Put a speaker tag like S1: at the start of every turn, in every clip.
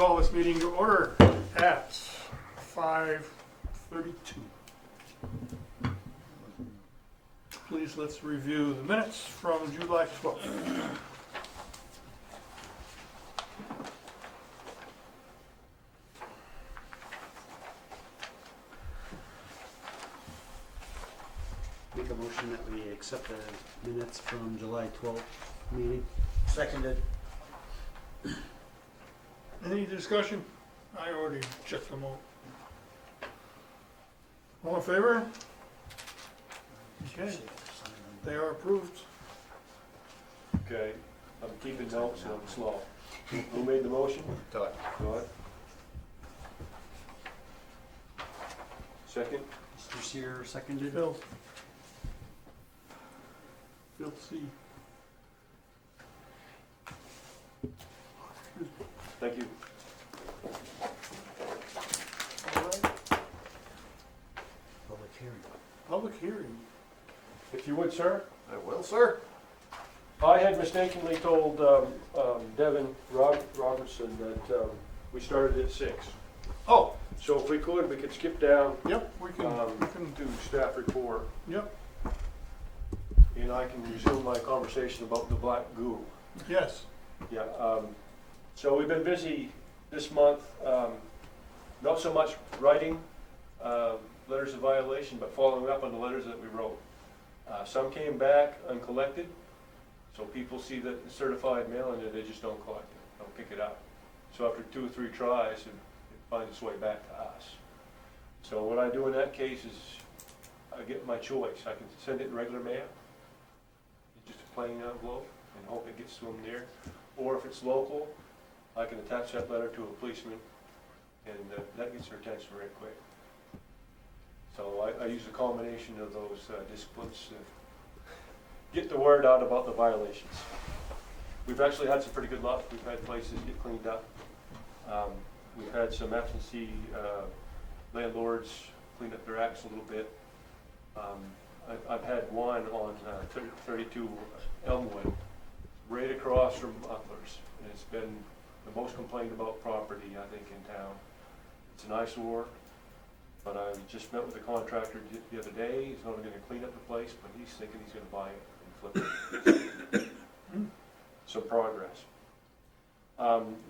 S1: call this meeting to order at 5:32. Please, let's review the minutes from July 12th.
S2: Make a motion that we accept the minutes from July 12th meeting.
S3: Seconded.
S1: Any discussion? I already checked them out. All in favor? Okay, they are approved.
S4: Okay, I'm keeping notes and I'm slow. Who made the motion?
S3: Todd.
S4: Todd? Second?
S2: Mr. Sear seconded.
S1: Phil. Phil C.
S4: Thank you.
S1: All right,
S2: Public hearing.
S1: public hearing.
S4: If you would, sir.
S3: I will, sir.
S4: I had mistakenly told Devin Robertson that we started at 6.
S3: Oh,
S4: So if we could skip down,
S1: Yep, we can
S4: do staff report,
S1: yep,
S4: and I can resume my conversation about the black goo.
S1: yes.
S4: Yeah, so we've been busy this month, not so much writing letters of violation, but following up on the letters that we wrote. Some came back uncollected, so people see that it's certified mail and they just don't collect it, don't pick it up. So after 2 or 3 tries, it finds its way back to us. So what I do in that case is I get my choice. I can send it in regular mail, just a plain envelope, and hope it gets to them there. Or if it's local, I can attach that letter to a policeman, and that gets their attention right quick. So I use a combination of those disciplines to get the word out about the violations. We've actually had some pretty good luck. We've had places get cleaned up. We've had some absentee landlords clean up their acts a little bit. I've had one on 32 Elmwood, right across from Utlers. And it's been the most complained about property, I think, in town. It's an eyesore, but I just met with the contractor the other day. He's not going to clean up the place, but he's thinking he's going to buy it and flip it. Some progress.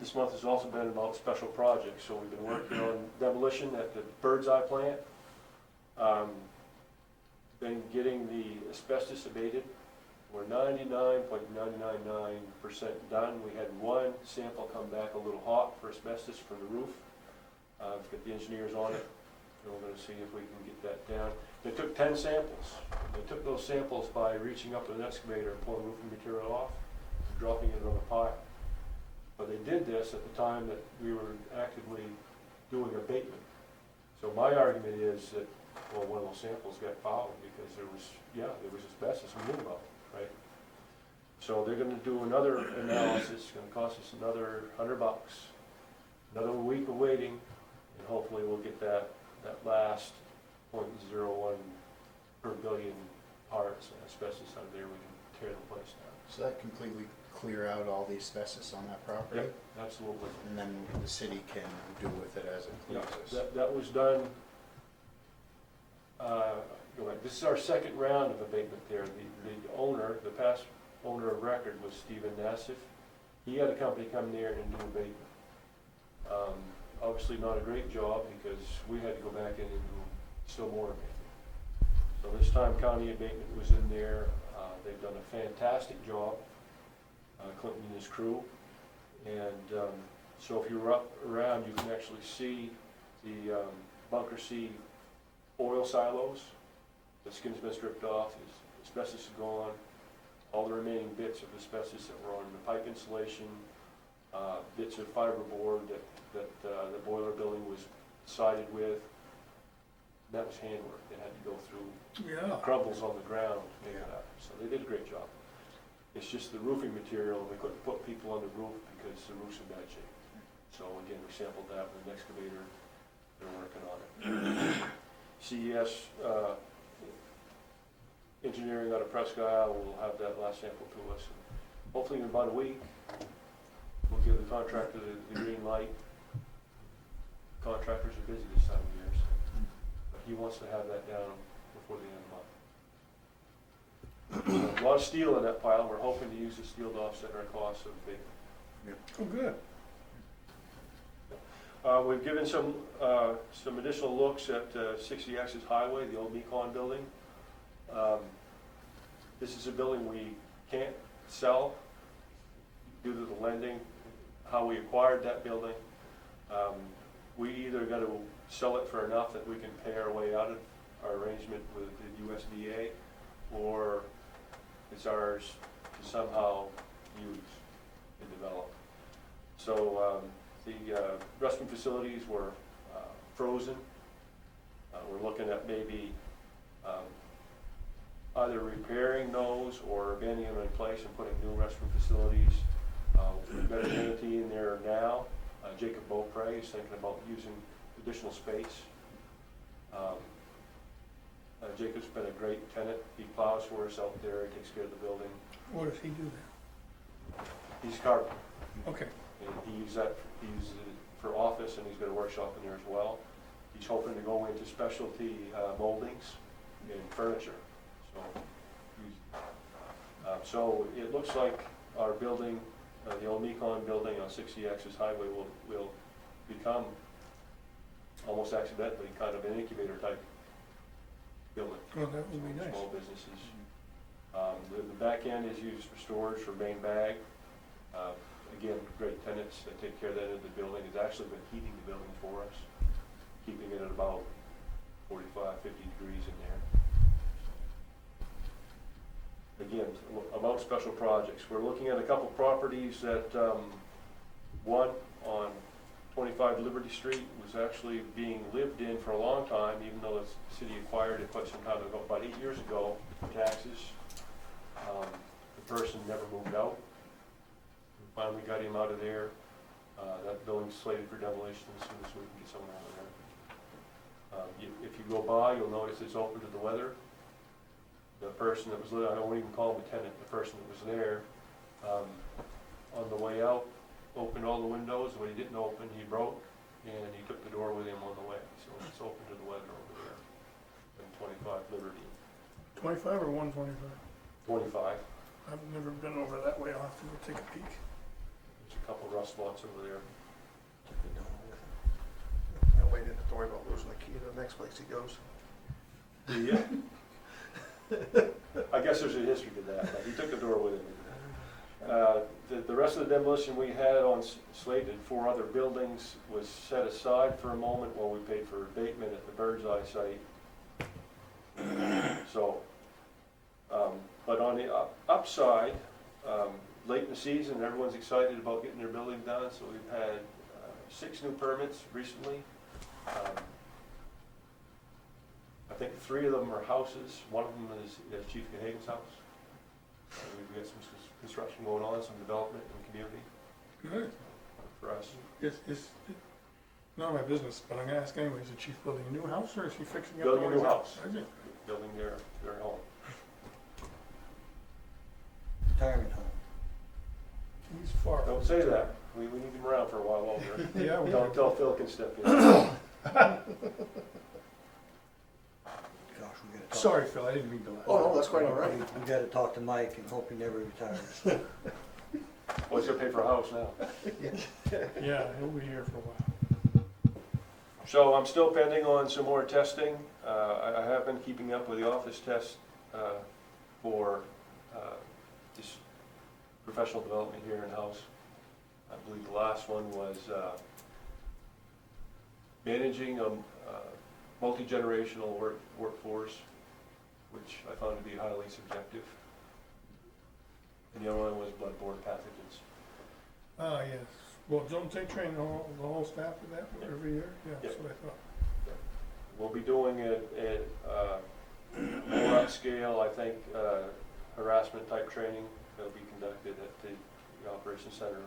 S4: This month has also been about special projects, so we've been working on demolition at the Bird's Eye plant. Been getting the asbestos abated. We're 99.999% done. We had one sample come back a little hot for asbestos from the roof. We've got the engineers on it, and we're going to see if we can get that down. They took 10 samples. They took those samples by reaching up with an excavator and pulling roofing material off, and dropping it on a pile. But they did this at the time that we were actively doing abatement. So my argument is that, well, one of those samples got fouled because there was asbestos we knew about, right? So they're gonna do another analysis, it's gonna cost us another $100, another week of waiting, and hopefully we'll get that last 0.01 per billion parts of asbestos out of there, we can tear the place down.
S3: so that completely clear out all the asbestos on that property?
S4: Yep, absolutely.
S3: And then the city can do with it as it
S4: Yeah,
S3: pleases?
S4: that was done, this is our second round of abatement there. The owner, the past owner of record was Stephen Nassif. He had a company come there and do abatement. Obviously not a great job because we had to go back in and do still more abatement. So this time county abatement was in there. They've done a fantastic job, Clinton and his crew. And so if you're up around, you can actually see the Bunker C oil silos. The skin's been stripped off, the asbestos is gone. All the remaining bits of asbestos that were on the pipe insulation, bits of fiberboard that the boiler building was sided with, that was handwork. They had to go through
S1: Yeah.
S4: crumbles on the ground to make it up. So they did a great job. It's just the roofing material, we couldn't put people on the roof because the roof's in bad shape. So again, we sampled that with an excavator, they're working on it. CES Engineering out of Presque Isle will have that last sample to us. Hopefully in about a week, we'll give the contractor the green light contractors are busy this time of year, so. But he wants to have that down before the end of the month. So, a lot of steel in that pile, we're hoping to use the steel to offset our costs of the
S1: Oh, good.
S4: We've given some additional looks at 60 Access Highway, the old Mecon building. This is a building we can't sell due to the lending, how we acquired that building. We either got to sell it for enough that we can pay our way out of our arrangement with the USDA, or it's ours to somehow use and develop. So the restroom facilities were frozen. We're looking at maybe either repairing those or abandoning them in place and putting new restroom facilities. We've got an entity in there now. Jacob Beaupre is thinking about using additional space. Jacob's been a great tenant. He plows for us out there, he takes care of the building.
S1: What does he do there?
S4: He's carpenter.
S1: Okay.
S4: And he uses it for office, and he's got a workshop in there as well. He's hoping to go into specialty moldings and furniture. So it looks like our building, the old Mecon building on 60 Access Highway will become almost accidentally kind of an incubator type building.
S1: Well, that would be nice.
S4: Small businesses. The back end is used for storage for main bag. Again, great tenants that take care of that end of the building. Has actually been heating the building for us, keeping it at about 45, 50 degrees in there. Again, about special projects. We're looking at a couple properties that, one on 25 Liberty Street was actually being lived in for a long time, even though the city acquired it quite some time ago, about 8 years ago, for taxes. The person never moved out. We finally got him out of there. That building's slated for demolition as soon as we can get someone out of there. If you go by, you'll notice it's open to the weather. The person that was living, I won't even call him a tenant, the person that was there, on the way out, opened all the windows. What he didn't open, he broke, and he took the door with him on the way. So it's open to the weather over there in 25 Liberty.
S1: 25 or 125?
S4: 25.
S1: I've never been over that way. I'll have to go take a peek.
S4: There's a couple rust spots over there.
S5: That way he didn't have to worry about losing the key to the next place he goes.
S4: Yeah. I guess there's a history to that, but he took the door with him. The rest of the demolition we had on slated 4 other buildings was set aside for a moment while we paid for abatement at the Bird's Eye site. So, but on the upside, late in the season, everyone's excited about getting their building done, so we've had 6 new permits recently. I think 3 of them are houses. One of them is Chief Gahagan's house. We've got some construction going on, some development in the community
S1: Good.
S4: for us.
S1: It's not my business, but I'm gonna ask anyway. Is the chief building a new house or is he fixing up?
S4: Building a
S1: the
S4: new
S1: one
S4: house.
S1: Is it?
S4: Building their home.
S6: Retirement home.
S1: He's far.
S4: Don't say that. We need him around for a while longer.
S1: Yeah, we
S4: Don't tell Phil can step in.
S6: Gosh, we gotta talk.
S1: Sorry, Phil, I didn't mean to laugh.
S5: Oh, no, that's quite all right.
S6: We gotta talk to Mike and hope he never retires.
S4: Well, he's gonna pay for a house now.
S1: Yeah, he'll be here for a while.
S4: So I'm still pending on some more testing. I have been keeping up with the office test for this professional development here in-house. I believe the last one was managing a multi-generational workforce, which I found to be highly subjective. And the other one was bloodborne pathogens.
S1: Ah, yes. Well, don't they train the whole staff for that every year? Yeah, that's what I thought.
S4: We'll be doing it at more upscale, I think, harassment type training that'll be conducted at the Operations Center.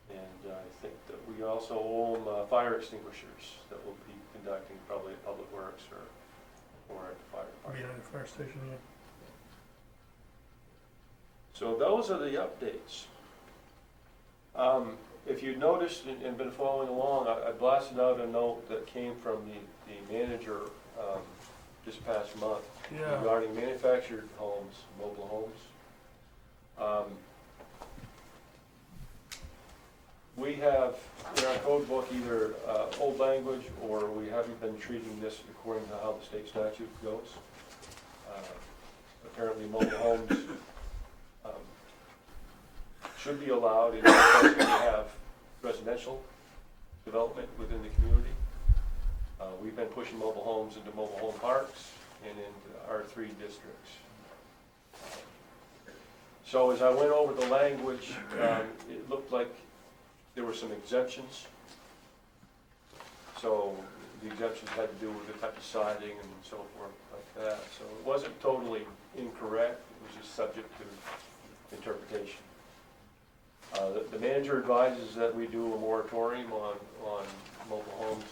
S4: And I think that we also own fire extinguishers that we'll be conducting probably at Public Works or at the fire
S1: Being
S4: department.
S1: at the fire station, yeah.
S4: So those are the updates. if you noticed and been following along, I blasted out a note that came from the manager this past month
S1: Yeah.
S4: regarding manufactured homes, mobile homes. We have in our code book either old language or we haven't been treating this according to how the state statute goes. Apparently mobile homes should be allowed in places we have residential development within the community. We've been pushing mobile homes into mobile home parks and into R3 districts. So as I went over the language, it looked like there were some exemptions. So the exemptions had to do with the type of siding and so forth like that. So it wasn't totally incorrect, it was just subject to interpretation. The manager advises that we do a moratorium on mobile homes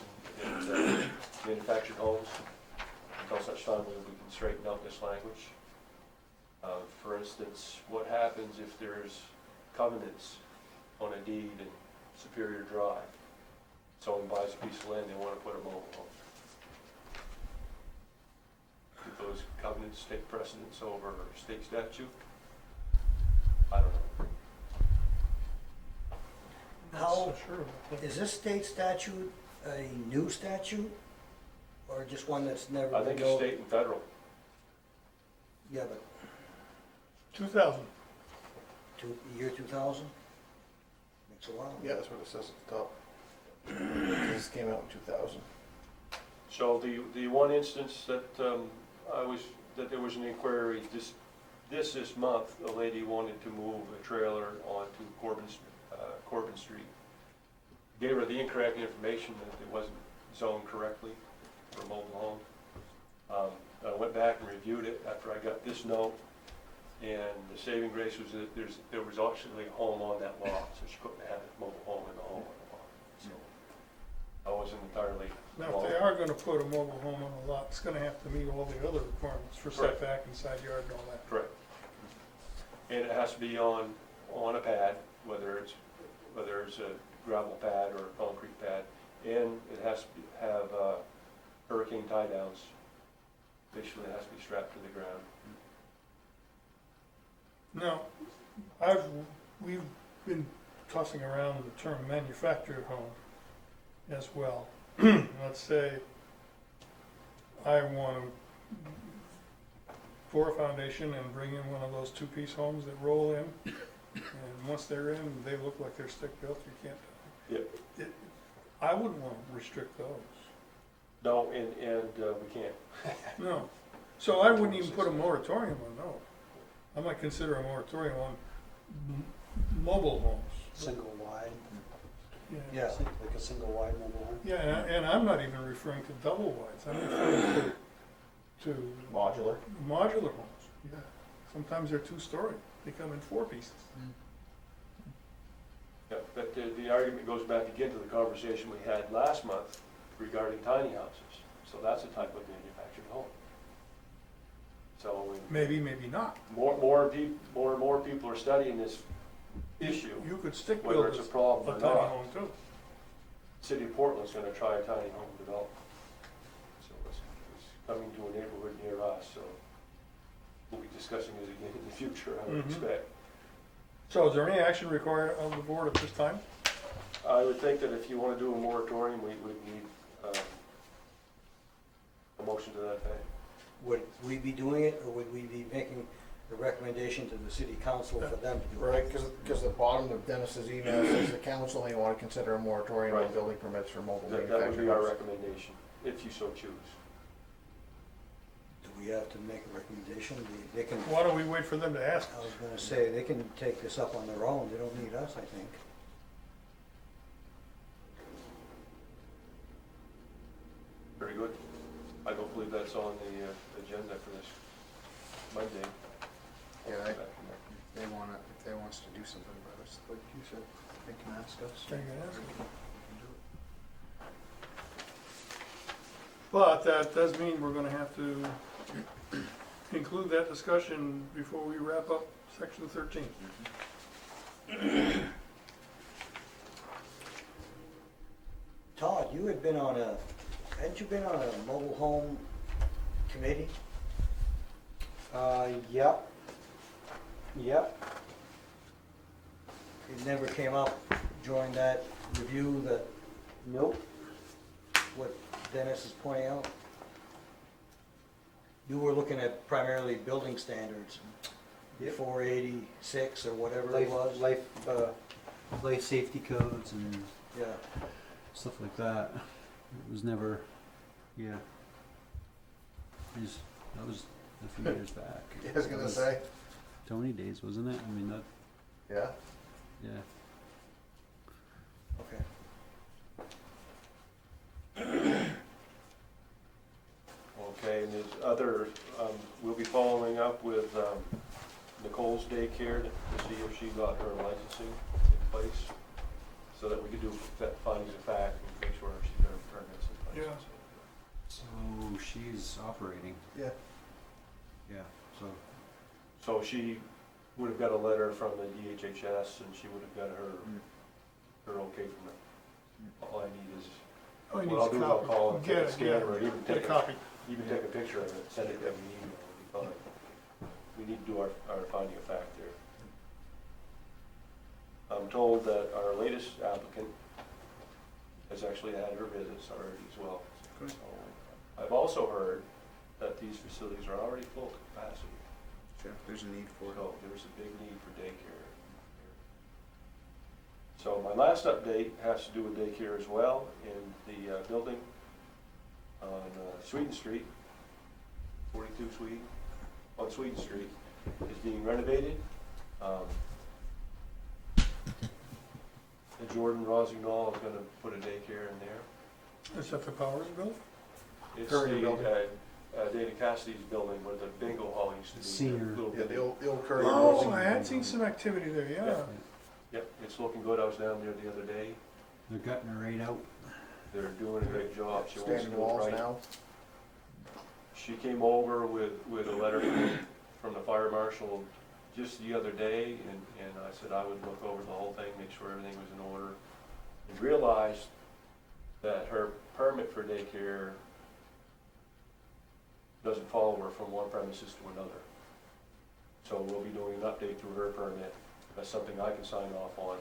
S4: and manufactured homes until such time that we can straighten out this language. For instance, what happens if there's covenants on a deed in Superior Drive? Someone buys a piece of land, they want to put a mobile home. Do those covenants take precedence over state statute? I don't know.
S1: Not
S6: How,
S1: so sure about that.
S6: is this state statute a new statute? Or just one that's never
S4: I
S6: been
S4: think it's
S6: go-
S4: state and federal.
S6: Yeah, but
S1: 2000.
S6: year 2000? Makes a while.
S5: Yeah, that's what it says at the top. This came out in 2000.
S4: So the one instance that that there was an inquiry this month, a lady wanted to move a trailer onto Corbin Street. Gave her the incorrect information that it wasn't zoned correctly for a mobile home. I went back and reviewed it after I got this note, and the saving grace was that there was actually a home on that lot, so she couldn't have a mobile home in the home on the lot. So I wasn't entirely
S1: Now,
S4: wrong.
S1: if they are gonna put a mobile home on a lot, it's gonna have to meet all the other requirements for
S4: Correct.
S1: setback and side yard and all that.
S4: Correct. And it has to be on a pad, whether it's a gravel pad or a concrete pad, and it has to have hurricane tie downs. Basically, it has to be strapped to the ground.
S1: Now, we've been tossing around the term manufactured home as well. Let's say I want to pour a foundation and bring in one of those two-piece homes that roll in, and once they're in, they look like they're stick-built, you can't.
S4: Yep.
S1: I wouldn't want to restrict those.
S4: No, and we can't.
S1: No. So I wouldn't even put a moratorium on those. I might consider a moratorium on mobile homes.
S2: Single wide,
S6: Yeah.
S2: like a single wide mobile home.
S1: Yeah, and I'm not even referring to double wides. I'm referring to
S5: Modular.
S1: modular homes. Yeah. Sometimes they're two-story. They come in four pieces.
S4: Yeah, but the argument goes back again to the conversation we had last month regarding tiny houses. So that's a type of manufactured home. So
S1: Maybe, maybe not.
S4: more and more people are studying this issue,
S1: You could stick
S4: whether
S1: build
S4: it's a
S1: a
S4: problem or
S1: tiny
S4: not.
S1: home too.
S4: City of Portland's gonna try a tiny home development. So it's coming to a neighborhood near us, so we'll be discussing it again in the future, I would
S1: Mhm.
S4: expect.
S1: So is there any action required of the board at this time?
S4: I would think that if you wanna do a moratorium, we would need, a motion to that effect.
S6: Would we be doing it, or would we be making the recommendation to the city council for them to do it?
S5: Right, because the bottom of Dennis's email says the council may want to consider a moratorium on
S4: Right.
S5: building permits for mobile
S4: That would
S5: manufactured
S4: be our
S5: homes.
S4: recommendation, if you so choose.
S6: Do we have to make a recommendation? They can,
S1: Why don't we wait for them to ask
S6: I
S1: us?
S6: was gonna say, they can take this up on their own, they don't need us, I think.
S4: Very good. I don't believe that's on the agenda for this Monday.
S3: Yeah, if they wants to do something about us, like you said, they can ask us.
S1: They can ask us.
S3: We can do it.
S1: But that does mean we're gonna have to include that discussion before we wrap up section 13.
S6: you had been on hadn't you been on a mobile home committee?
S2: Yep. Yep.
S6: It never came up during that review that
S2: Nope.
S6: what Dennis is pointing out? You were looking at primarily building standards,
S2: Yep.
S6: 486 or whatever it was.
S2: Life safety codes and
S6: Yeah,
S2: stuff like that. It was never, yeah. That was a few years back.
S5: I was gonna say,
S2: Tony days, wasn't it? I mean, that,
S5: yeah.
S2: yeah.
S6: okay.
S4: Okay, and there's other, we'll be following up with Nicole's daycare to see if she got her licensing in place, so that we could do findings of fact and make sure she's got her permits in place.
S1: Yeah.
S2: So she's operating.
S5: Yeah.
S2: Yeah, so.
S4: So she would have got a letter from the DHHS, and she would have got her okay from it. All I need is,
S1: Oh, he
S4: what
S1: needs
S4: I'll
S1: a
S4: do is I'll
S1: copy.
S4: call and
S1: Get
S4: take a
S1: it,
S4: scan,
S1: yeah.
S4: or even
S1: Get a
S4: take
S1: copy.
S4: even take a picture of it, send it to me, it'll be fine. We need to do our finding of fact there. I'm told that our latest applicant has actually had her visits already as well.
S3: Good.
S4: So, I've also heard that these facilities are already full capacity,
S3: Yeah, there's a need for it.
S4: so there's a big need for daycare. So my last update has to do with daycare as well, in the building on Sweden Street, 42 Sweden, on Sweden Street, is being renovated. And Jordan Rosignol is gonna put a daycare in there.
S1: Is that the Powers bill?
S4: It's
S5: Courier building.
S4: Dana Cassidy's building where the bingo hall used to be.
S2: Senior.
S4: Little
S5: Yeah,
S4: bingo.
S5: the old Courier.
S1: Oh,
S5: building.
S1: I had seen some activity there, yeah.
S4: Yep, it's looking good. I was down there the other day.
S2: They're gutting her right out.
S4: They're doing a great job. She wants to
S5: Standing
S4: do it
S5: walls
S4: right.
S5: now.
S4: She came over with a letter from the fire marshal just the other day, and I said I would look over the whole thing, make sure everything was in order. And realized that her permit for daycare doesn't follow her from one premises to another. So we'll be doing an update to her permit. That's something I can sign off on,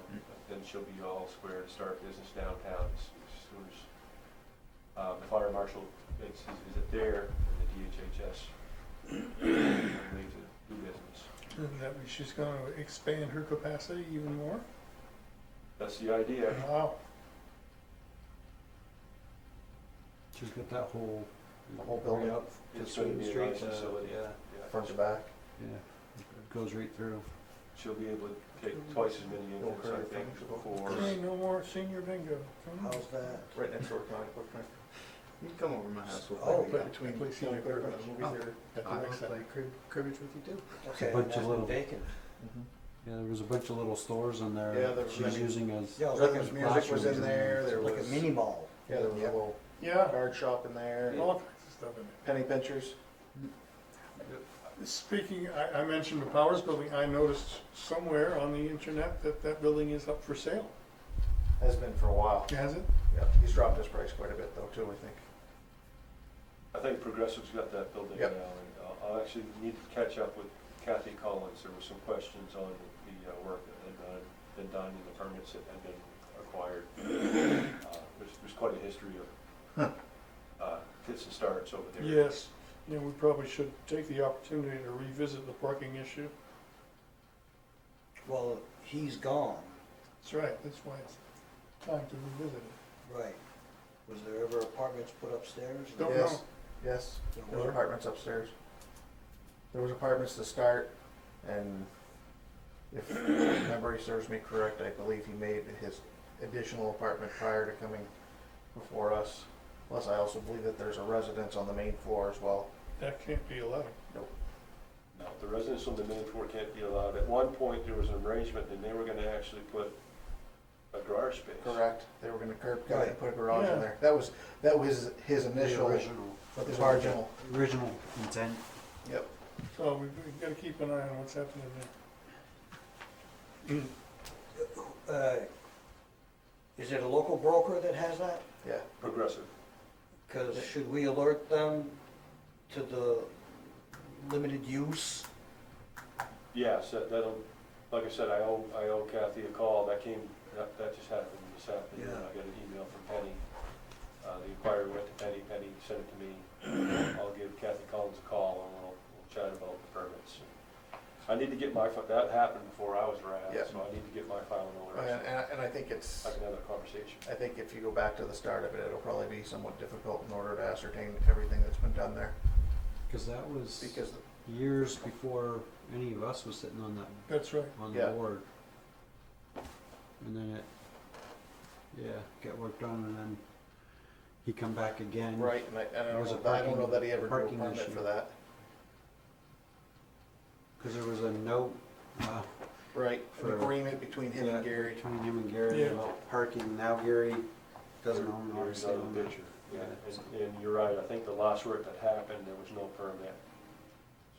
S4: then she'll be all square to start business downtown as soon as the fire marshal makes his visit there, and the DHHS way to do business.
S1: And that she's gonna expand her capacity even more?
S4: That's the idea.
S1: Wow.
S2: She's got that whole.
S5: The whole building.
S2: right up to
S4: It's gonna
S2: Sweden
S4: be a
S2: Street.
S4: nice facility.
S2: Yeah,
S4: Yeah.
S5: Front to back.
S2: yeah. It goes right through.
S4: She'll be able to take twice as many
S5: Little
S4: infants, I
S5: curve
S4: think,
S5: things.
S4: before.
S1: Hey, no more senior bingo.
S6: How's that?
S5: Right next door to County Clerk.
S3: You can come over to my house. We'll
S6: Oh,
S3: play.
S5: Between
S1: Play senior
S5: County Clerk and
S1: clerk.
S5: the movie theater at the
S3: I
S5: rec
S3: will
S5: center.
S3: play cribbage with you too.
S6: Okay,
S2: bunch
S6: that's
S2: of
S6: been
S2: little-
S6: vacant.
S2: Yeah, there was a bunch of little stores in there
S5: Yeah, there
S2: that
S5: was
S2: she's
S5: many.
S2: using as.
S6: Yeah, it was
S5: Rhythms
S6: like
S5: music was in there, there
S6: like a
S5: was,
S6: mini mall.
S5: yeah, there was a little
S1: Yeah,
S5: card shop in there,
S1: all kinds of stuff in
S5: penny pinchers.
S1: there. Speaking, I mentioned the Powers building, I noticed somewhere on the internet that that building is up for sale.
S5: Has been for a while.
S1: Has it?
S5: Yeah, he's dropped his price quite a bit though too, I think.
S4: I think Progressive's got that building now,
S5: Yep.
S4: and I'll actually need to catch up with Kathy Collins. There were some questions on the work that had been done and the permits that had been acquired. There's quite a history of fits and starts over there.
S1: Yes. Yeah, we probably should take the opportunity to revisit the parking issue.
S6: Well, he's gone,
S1: That's right, that's why it's time to revisit it.
S6: right. Was there ever apartments put upstairs?
S1: Don't
S5: Yes,
S1: know.
S5: yes,
S6: There
S5: there was
S6: were?
S5: apartments upstairs. There was apartments to start, and if memory serves me correct, I believe he made his additional apartment prior to coming before us. Plus, I also believe that there's a residence on the main floor as well.
S1: That can't be allowed.
S4: No, the residents on the main floor can't be allowed. At one point, there was an arrangement, and they were gonna actually put a garage space.
S5: Correct. They were gonna curb cut and put a garage
S1: Yeah.
S5: in there. That was his initial, his original.
S2: Original intent.
S5: Yep.
S1: So we've got to keep an eye on what's happening there.
S6: Uh, Is it a local broker that has that?
S5: Yeah,
S4: Progressive.
S6: Because should we alert them to the limited use?
S4: Yes, that'll, like I said, I owe Kathy a call, that just happened this afternoon.
S6: Yeah.
S4: I got an email from Penny. The inquiry went to Penny sent it to me. I'll give Kathy Collins a call and we'll chat about the permits. I need to get that happened before I was around,
S5: Yeah.
S4: so I need to get my file in order.
S5: and I think it's,
S4: I can have that conversation.
S5: I think if you go back to the start of it, it'll probably be somewhat difficult in order to ascertain everything that's been done there.
S7: Because that was
S5: Because,
S7: years before any of us was sitting on that,
S1: That's right.
S7: on
S5: Yeah.
S7: the board. And then it, yeah, got worked on and then he come back again.
S5: right, and
S7: It was a
S5: I don't know
S7: parking-
S5: that he ever drew a
S7: parking
S5: permit
S7: issue.
S5: for that.
S7: Because there was a note,
S5: Right, an
S7: For-
S5: agreement between him and
S7: yeah,
S5: Gary.
S7: between him and Gary
S1: Yeah.
S7: about parking. Now Gary doesn't own,
S4: Gary's
S7: obviously
S4: out of
S7: own
S4: the
S7: it.
S4: picture. Yeah, and you're right, I think the last work that happened, there was no permit.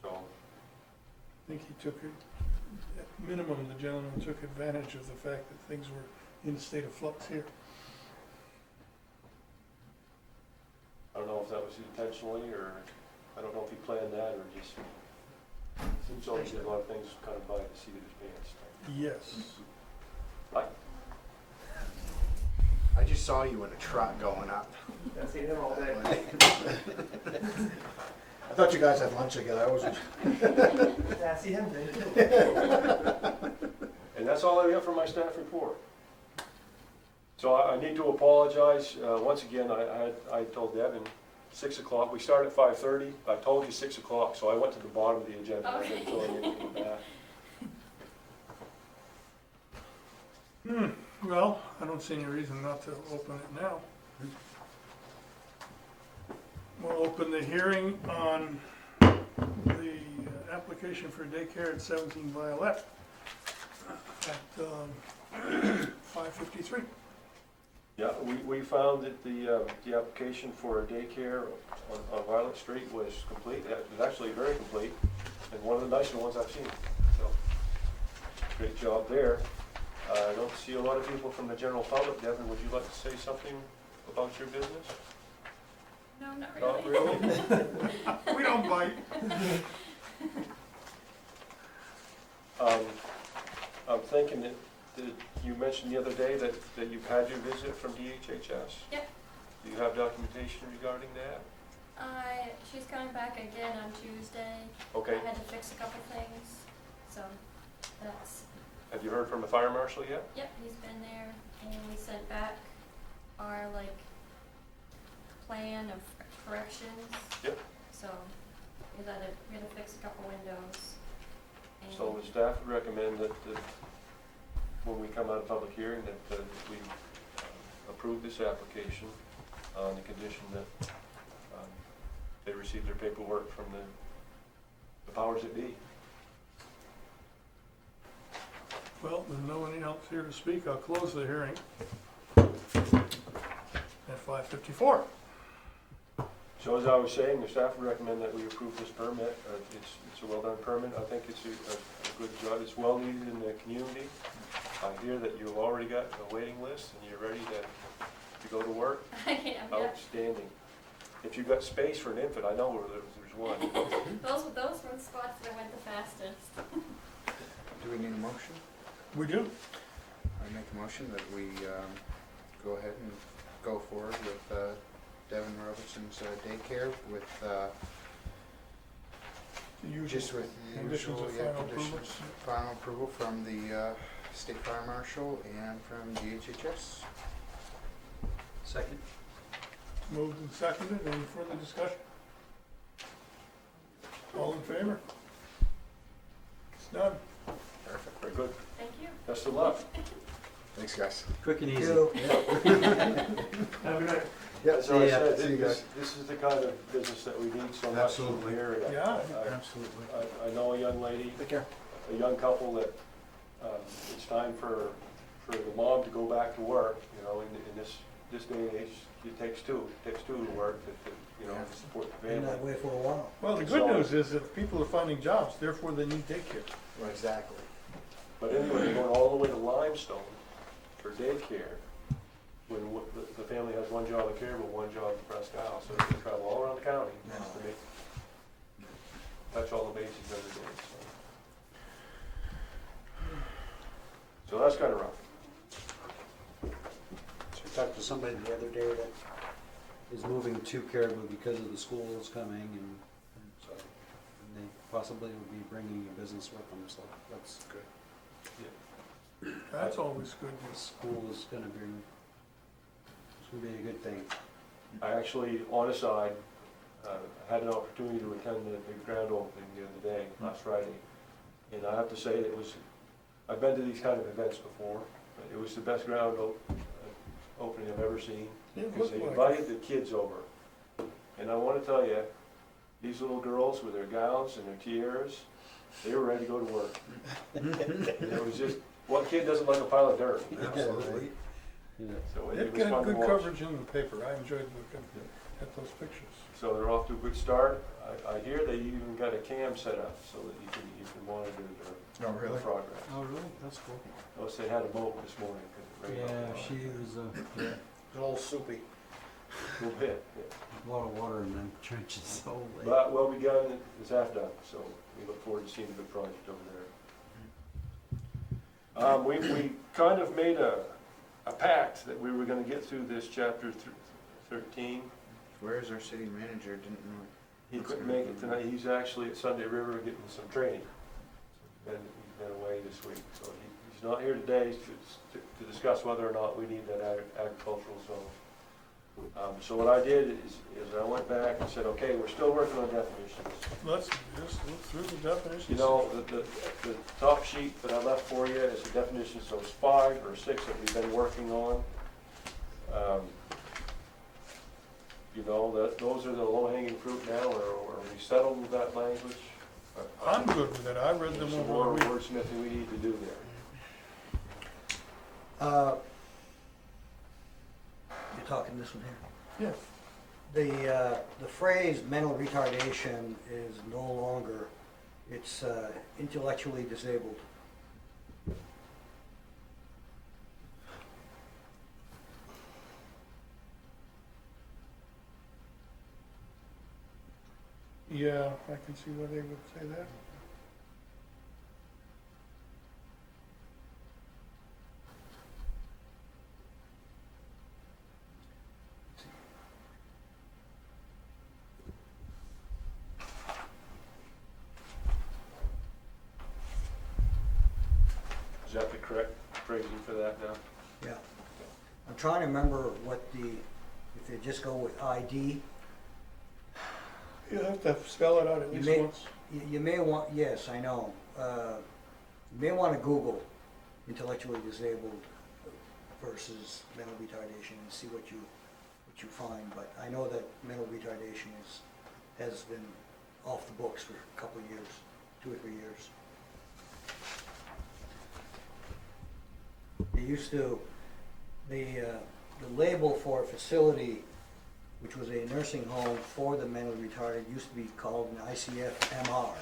S4: So,
S1: I think he took, at minimum, the gentleman took advantage of the fact that things were in a state of flux here.
S4: I don't know if that was intentionally, or, I don't know if he planned that, or just, seems like he did a lot of things kind of by the seat of his pants.
S1: Yes.
S3: I just saw you in a truck going up.
S5: I seen him all day. I thought you guys had lunch together, I wasn't.
S8: Yeah, see him, dude.
S4: And that's all I got for my staff report. So I need to apologize, once again, I told Devin, 6 o'clock, we start at 5:30, I told you 6 o'clock, so I went to the bottom of the agenda, I've been filling it in the back.
S1: Well, I don't see any reason not to open it now. We'll open the hearing on the application for daycare at 17 Violet at 5:53.
S4: Yeah, we found that the application for a daycare on Violet Street was complete. It was actually very complete, and one of the nicer ones I've seen. So, great job there. I don't see a lot of people from the general public. Devin, would you like to say something about your business?
S9: No, not
S4: Not
S9: really.
S4: really?
S1: We don't bite.
S4: I'm thinking that you mentioned the other day that you've had your visit from DHHS.
S9: Yep.
S4: Do you have documentation regarding that?
S9: She's coming back again on Tuesday.
S4: Okay.
S9: I had to fix a couple things, so that's,
S4: Have you heard from the fire marshal yet?
S9: yep, he's been there, and we sent back our, like, plan of corrections.
S4: Yep.
S9: So, we had to fix a couple windows. And
S4: So the staff would recommend that when we come out of public hearing, that we approve this application on the condition that they receive their paperwork from the powers that be.
S1: Well, there's no one else here to speak. I'll close the hearing at 5:54.
S4: So as I was saying, the staff would recommend that we approve this permit. It's a well-done permit. I think it's a good job. It's well needed in the community. I hear that you've already got a waiting list and you're ready to go to work.
S9: I am, yeah.
S4: Outstanding. If you've got space for an infant, I know where there's one.
S9: Those were the spots that went the fastest.
S3: Do we need a motion?
S1: We do.
S3: I make a motion that we go ahead and go forward with Devin Robertson's daycare with
S1: The usual
S3: just with the
S1: conditions
S3: usual
S1: of final approval.
S3: conditions, final approval from the state fire marshal and from DHHS.
S7: Second?
S1: Moved and seconded. Any further discussion? All in favor? It's done.
S3: Perfect.
S4: Very good.
S9: Thank you.
S4: Best of luck.
S3: Thanks, guys.
S7: Quick and easy.
S1: Have a good night.
S4: As I said,
S3: See you guys.
S4: this is the kind of business that we need so much in the
S3: Absolutely.
S4: area.
S1: Yeah.
S3: Absolutely.
S4: I know a young lady,
S3: Take care.
S4: a young couple that it's time for the mom to go back to work, you know, in this day and age, it takes two to work to support the
S6: Been
S4: family.
S6: that way for a while.
S1: Well, the good news is that people are finding jobs, therefore they need daycare.
S3: Well, exactly.
S4: But anyway, going all the way to Limestone for daycare, when the family has one job in Caribou, one job in Presque Isle, so they can travel all around the county to make, touch all the bases every day, so. So that's kinda rough.
S2: So I talked to somebody the other day that is moving to Caribou because of the schools coming and so, and they possibly will be bringing a business with them, so that's good.
S1: That's always good.
S2: The school is gonna be, it's gonna be a good thing.
S4: I actually, on a side, had an opportunity to attend the grand opening the other day, last Friday. And I have to say, it was, I've been to these kind of events before, but it was the best grand opening I've ever seen.
S1: It
S4: Because
S1: looked
S4: they
S1: like
S4: invited the kids over. And I want to tell you, these little girls with their gowns and their tiaras, they were ready to go to work. And it was just, what kid doesn't like a pile of dirt? You know?
S1: Absolutely.
S2: Yeah.
S4: So
S1: It
S4: it was
S1: got
S4: fun to
S1: good
S4: watch.
S1: coverage in the paper. I enjoyed looking at those pictures.
S4: So they're off to a good start. I hear they even got a cam set up so that you can monitor their
S5: Oh, really?
S4: progress.
S2: Oh, really? That's cool.
S4: Notice they had a moat this morning because it rained.
S7: Yeah,
S4: a lot.
S7: she was,
S5: It's a little soupy.
S4: A little bit, yeah.
S7: a lot of water in them trenches, so late.
S4: But well begun is half done, so we look forward to seeing the good project over there. We kind of made a pact that we were gonna get through this chapter 13.
S3: Where is our city manager? Didn't know.
S4: He couldn't make it tonight, he's actually at Sunday River getting some training. He's been away this week, so he's not here today to discuss whether or not we need that agricultural zone. So what I did is I went back and said, okay, we're still working on definitions.
S1: Let's just look through the definitions.
S4: You know, the top sheet that I left for you is the definitions, so it's 5 or 6 that we've been working on. You know, those are the low-hanging fruit now, or we settled with that language?
S1: I'm good with it. I read them
S4: There's some
S1: over
S4: more
S1: the week.
S4: wordsmithing we need to do there.
S6: You're talking this one here?
S1: Yeah.
S6: The phrase mental retardation is no longer, it's intellectually disabled.
S1: Yeah, I can see why they would say that.
S4: Is that the correct phrasing for that now?
S6: Yeah. I'm trying to remember what if they just go with ID,
S1: You have to spell it out at
S6: You
S1: least
S6: may-
S1: once.
S6: you may want, yes, I know. You may want to Google intellectually disabled versus mental retardation and see what you find, but I know that mental retardation has been off the books for a couple of years, 2 or 3 years. They used to, the label for a facility, which was a nursing home for the mentally retarded, used to be called an ICF MR.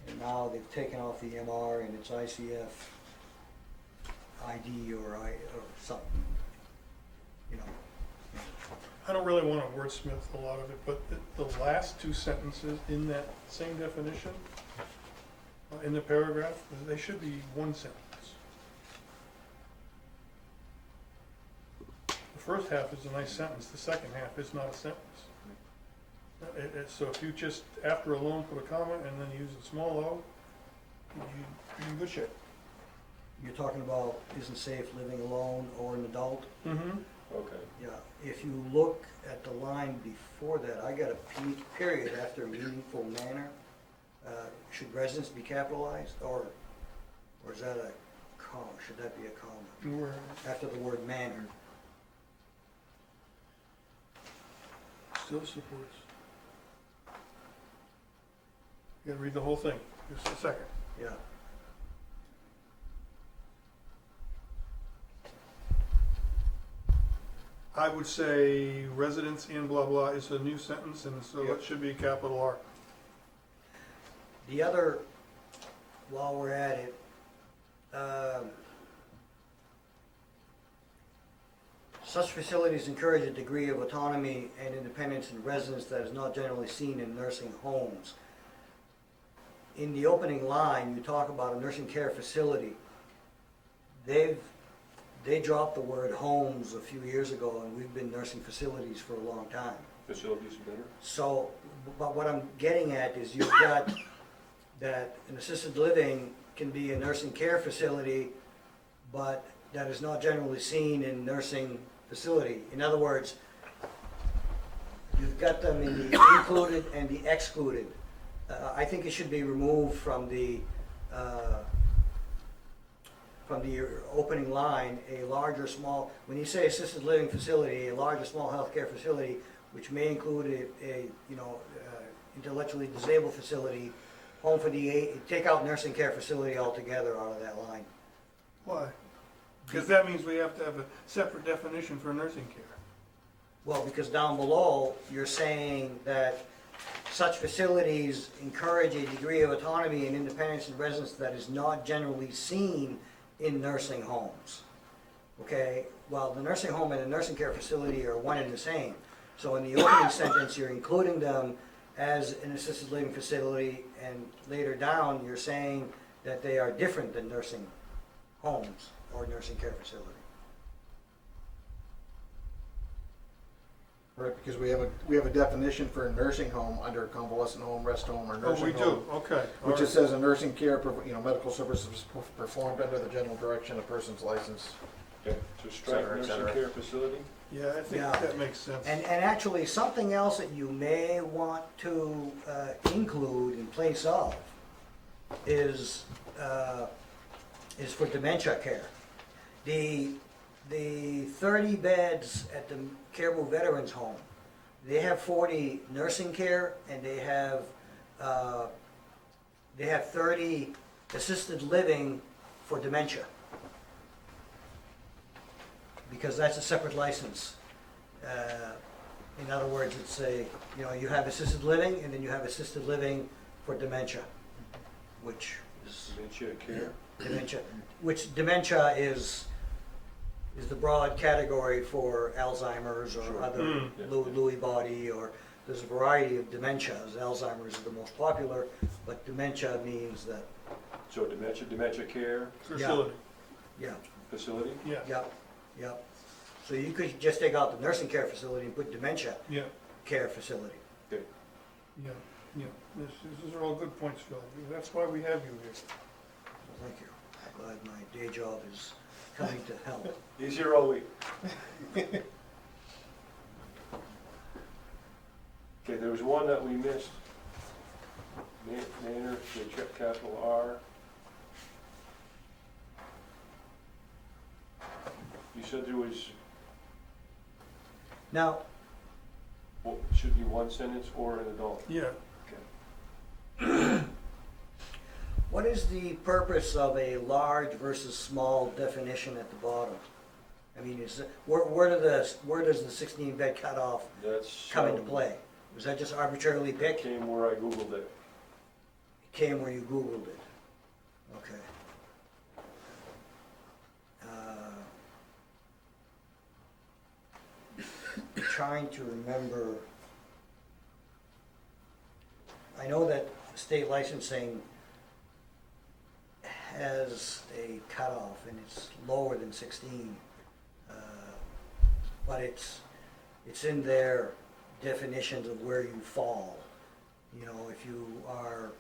S6: And now they've taken off the MR and it's ICF ID or something, you know.
S1: I don't really want to wordsmith a lot of it, but the last 2 sentences in that same definition, in the paragraph, they should be 1 sentence. The first half is a nice sentence, the second half is not a sentence. So if you just, after alone, put a comma and then use a small o, you're in good shape.
S6: You're talking about isn't safe living alone or an adult?
S1: Mm-hmm.
S4: Okay.
S6: Yeah, if you look at the line before that, I got a period after meaningful manner. Should residence be capitalized or is that a comma? Should that be a comma? After the word manner.
S1: Still supports. You gotta read the whole thing, just a second.
S6: Yeah.
S1: I would say residence in blah blah is a new sentence, and so
S6: Yep.
S1: it should be capital R.
S6: The other, while we're at it, Such facilities encourage a degree of autonomy and independence in residents that is not generally seen in nursing homes. In the opening line, you talk about a nursing care facility. They dropped the word homes a few years ago, and we've been nursing facilities for a long time.
S4: Facilities are better.
S6: So, but what I'm getting at is you've got that an assisted living can be a nursing care facility, but that is not generally seen in nursing facility. In other words, you've got them in the included and the excluded. I think it should be removed from the opening line, a large or small, when you say assisted living facility, a large or small healthcare facility, which may include intellectually disabled facility, home for the, take out nursing care facility altogether out of that line.
S1: Why? Because that means we have to have a separate definition for nursing care.
S6: Well, because down below, you're saying that such facilities encourage a degree of autonomy and independence in residents that is not generally seen in nursing homes. Okay, well, the nursing home and the nursing care facility are one and the same. So in the opening sentence, you're including them as an assisted living facility, and later down, you're saying that they are different than nursing homes or nursing care facility.
S5: Right, because we have a definition for a nursing home under convalescent home, rest home, or
S1: Oh,
S5: nursing
S1: we
S5: home.
S1: do, okay. all
S5: Which
S1: right.
S5: it says a nursing care, medical services performed under the general direction of person's license.
S4: Okay, so strike
S5: cetera, et
S4: nursing
S5: cetera.
S4: care facility.
S1: Yeah, I think
S6: Yeah.
S1: that makes sense.
S6: And actually, something else that you may want to include in place of is for dementia care. The 30 beds at the Caribou Veterans Home, they have 40 nursing care, and they have 30 assisted living for dementia. Because that's a separate license. In other words, it's you have assisted living, and then you have assisted living for dementia, which is
S4: Dementia care.
S6: dementia is the broad category for Alzheimer's or
S4: Sure.
S6: other
S1: Mm.
S6: Lewy body, or there's a variety of dementias. Alzheimer's is the most popular, but dementia means that,
S4: So dementia care
S1: Facility,
S6: yeah,
S4: facility.
S1: yeah,
S6: yeah. So you could just take out the nursing care facility and put dementia
S1: yeah,
S6: care facility.
S1: yeah, yeah. These are all good points, Phil. That's why we have you here.
S6: Thank you. I'm glad my day job is coming to help.
S4: He's here all week. Okay, there was one that we missed. Manor, they check capital R. You said there was,
S6: Now,
S4: should be one sentence or an adult.
S1: Yeah,
S6: what is the purpose of a large versus small definition at the bottom? I mean, where does the 16 bed cutoff
S4: That's.
S6: come into play? Was that just arbitrarily
S4: That
S6: picked?
S4: came where I Googled it.
S6: It came where you Googled it. Okay. I'm trying to remember. I know that state licensing has a cutoff and it's lower than 16. But it's in their definitions of where you fall. You know, if you are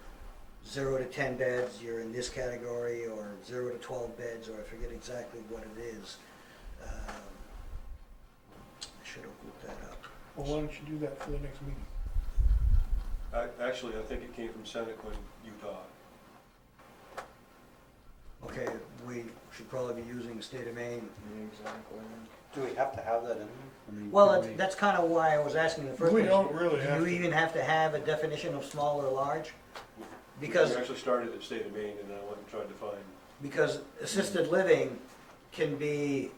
S6: 0 to 10 beds, you're in this category, or 0 to 12 beds, or I forget exactly what it is. I should have looked that up.
S1: well, why don't you do that for the next meeting?
S4: Actually, I think it came from Seneca, Utah.
S6: Okay, we should probably be using the state of Maine.
S5: Exactly.
S2: Do we have to have that in there? I mean,
S6: Well,
S2: can we-
S6: that's kind of why I was asking in the first
S1: We
S6: place.
S1: don't really have
S6: Do
S1: to.
S6: you even have to have a definition of small or large? Because
S4: We actually started at state of Maine and then I went and tried to find.
S6: Because assisted living can be,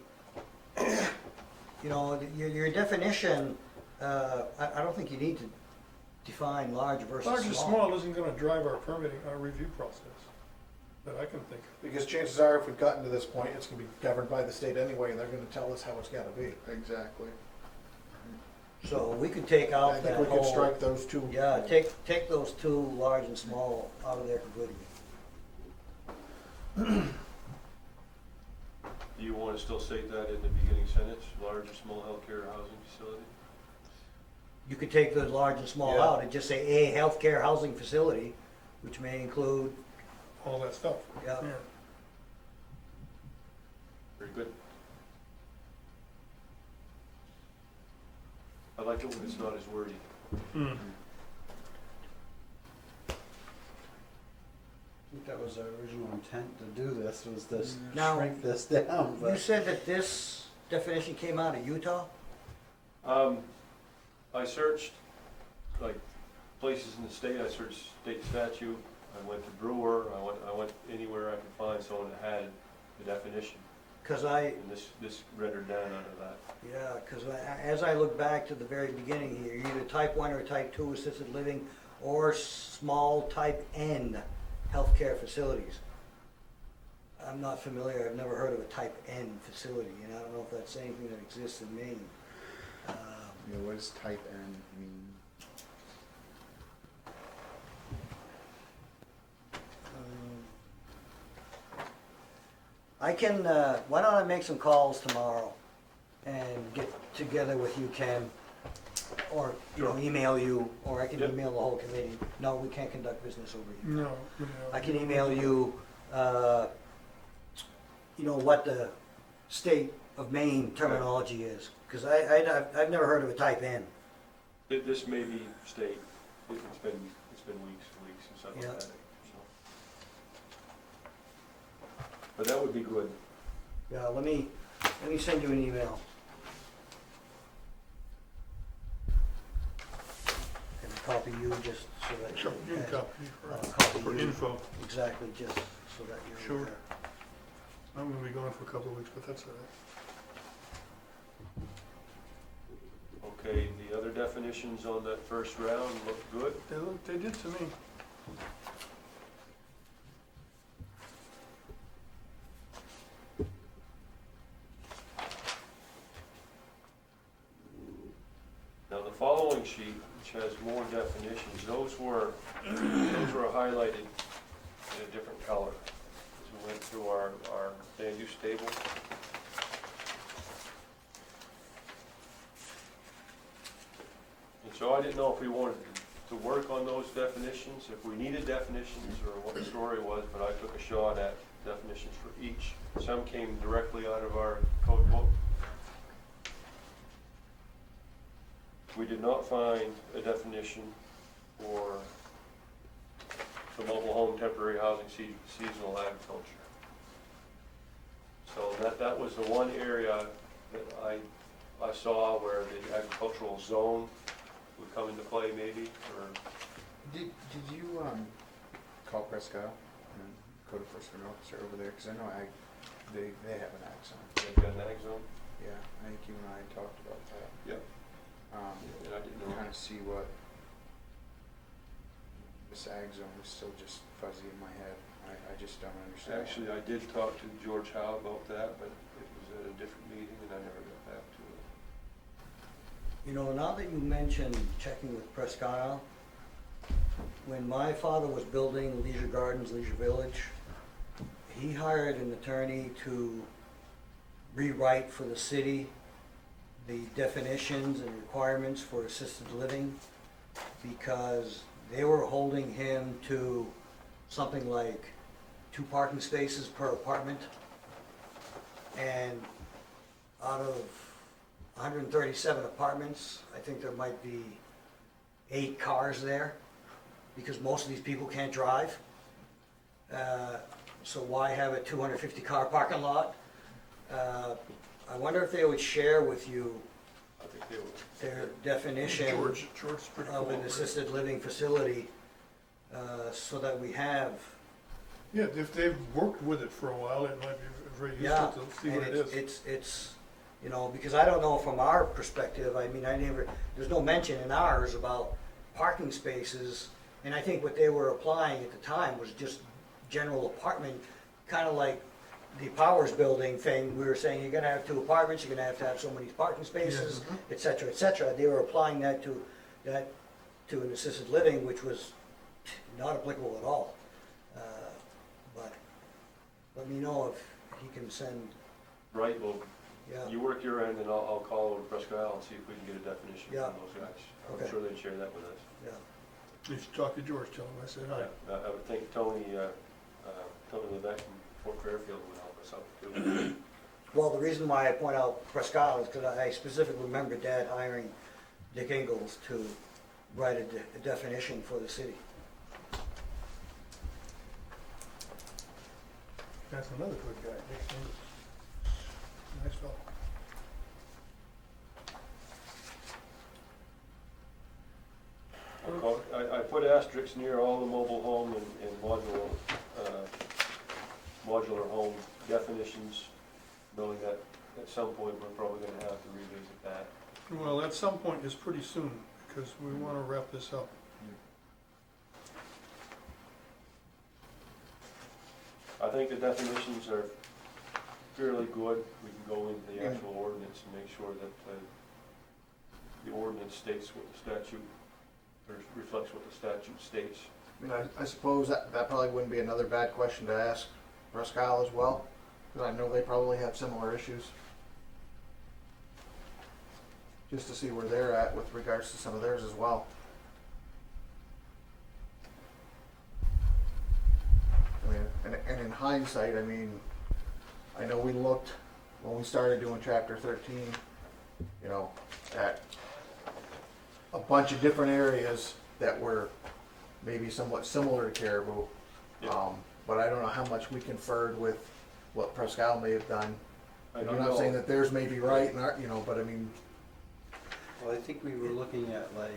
S6: your definition, I don't think you need to define large versus small.
S1: Large or small isn't gonna drive our permitting, our review process. that I can think of.
S5: Because chances are, if we've gotten to this point, it's gonna be governed by the state anyway, and they're gonna tell us how it's gotta be.
S3: Exactly.
S6: So we could take
S5: I
S6: out
S5: think
S6: that
S5: we could
S6: whole,
S5: strike those two.
S6: yeah, take those two, large and small, out of there completely.
S4: Do you want to still state that in the beginning sentence, large or small healthcare or housing facility?
S6: You could take the large and small
S1: Yeah.
S6: out and just say a healthcare housing facility, which may include,
S1: All that stuff.
S6: yeah,
S4: Very good. I like it when it's not as wordy.
S1: Hmm.
S7: I think that was our original intent to do this, was to
S6: Now-
S7: shrink this down,
S6: You
S7: but
S6: said that this definition came out of Utah?
S4: I searched, like, places in the state, I searched state statute, I went to Brewer, I went anywhere I could find someone that had the definition,
S6: Cause I,
S4: and this rendered down out of that.
S6: yeah, cause as I look back to the very beginning here, either type 1 or type 2 assisted living or small type N healthcare facilities. I'm not familiar, I've never heard of a type N facility, and I don't know if that's anything that exists in Maine.
S3: Yeah, what does type N mean?
S6: I can, why don't I make some calls tomorrow and get together with you, Ken, or, you know, email you, or I can
S4: Yep.
S6: email the whole committee. No, we can't conduct business over here.
S1: No, you know.
S6: I can email you, you know, what the state of Maine terminology is, because I've never heard of a type N.
S4: This may be state, it's been weeks and weeks since I've looked
S6: Yeah.
S4: at it, so. But that would be good.
S6: Yeah, let me send you an email. And copy you just so that
S1: Sure, you can
S6: you
S1: copy
S6: copy
S1: for
S6: you.
S1: info.
S6: Exactly, just so that you're
S1: Sure.
S6: aware.
S1: I'm gonna be gone for a couple of weeks, but that's all right.
S4: Okay, the other definitions on that first round look good.
S1: They did to me.
S4: Now, the following sheet, which has more definitions, those were highlighted in a different color as we went through our land use table. And so I didn't know if we wanted to work on those definitions, if we needed definitions or what the story was, but I took a shot at definitions for each. Some came directly out of our code book. We did not find a definition for the mobile home temporary housing seasonal agriculture. So that was the one area that I saw where the agricultural zone would come into play maybe, or,
S3: Did you call Prescott and code enforcement officer over there? Because I know they have an ag zone.
S4: they've got an ag zone?
S3: Yeah, I think you and I talked about that.
S4: Yep. And I didn't know.
S3: Kind of see what this ag zone is still just fuzzy in my head. I just don't understand.
S4: Actually, I did talk to George Howe about that, but it was at a different meeting and I never got back to it.
S6: You know, now that you mention checking with Presque Isle, when my father was building Leisure Gardens, Leisure Village, he hired an attorney to rewrite for the city the definitions and requirements for assisted living, because they were holding him to something like 2 parking spaces per apartment. And out of 137 apartments, I think there might be 8 cars there, because most of these people can't drive. So why have a 250 car parking lot? I wonder if they would share with you
S4: I think they would.
S6: their definition
S1: George's pretty
S6: of an
S1: cool.
S6: assisted living facility, so that we have.
S1: Yeah, if they've worked with it for a while, it might be very
S6: Yeah,
S1: useful to see
S6: and
S1: what it is.
S6: it's, you know, because I don't know from our perspective, I mean, there's no mention in ours about parking spaces, and I think what they were applying at the time was just general apartment, kind of like the Powers Building thing, we were saying you're gonna have 2 apartments, you're gonna have to have so many parking spaces, et cetera, et cetera. They were applying that to an assisted living, which was not applicable at all. But let me know if he can send,
S4: Right, well,
S6: yeah,
S4: you work your end, and I'll call over to Presque Isle and see if we can get a definition
S6: Yeah.
S4: from those guys.
S6: Okay.
S4: I'm sure they'd share that with us.
S6: yeah.
S1: You should talk to George, tell him I said hi.
S4: Yeah, I would think Tony Levesque from Fort Fairfield would help us out too.
S6: Well, the reason why I point out Presque Isle is because I specifically remember Dad hiring Dick Ingalls to write a definition for the city.
S1: That's another good guy, Dick Sanders. Nice fellow.
S4: I put asterisks near all the mobile home and modular home definitions, knowing that at some point we're probably gonna have to revisit that.
S1: Well, at some point is pretty soon, because we want to wrap this up.
S4: I think the definitions are fairly good. We can go into the actual ordinance and make sure that the ordinance states what the statute, or reflects what the statute states.
S5: I mean, I suppose that probably wouldn't be another bad question to ask Presque Isle as well, because I know they probably have similar issues. Just to see where they're at with regards to some of theirs as well. I mean, and in hindsight, I mean, I know we looked, when we started doing chapter 13, you know, at a bunch of different areas that were maybe somewhat similar to Caribou.
S4: Yeah.
S5: But I don't know how much we conferred with what Presque Isle may have done.
S4: I
S5: I'm
S4: don't
S5: not saying
S4: know.
S5: that theirs may be right, and our, you know, but I mean,
S7: Well, I think we were looking at like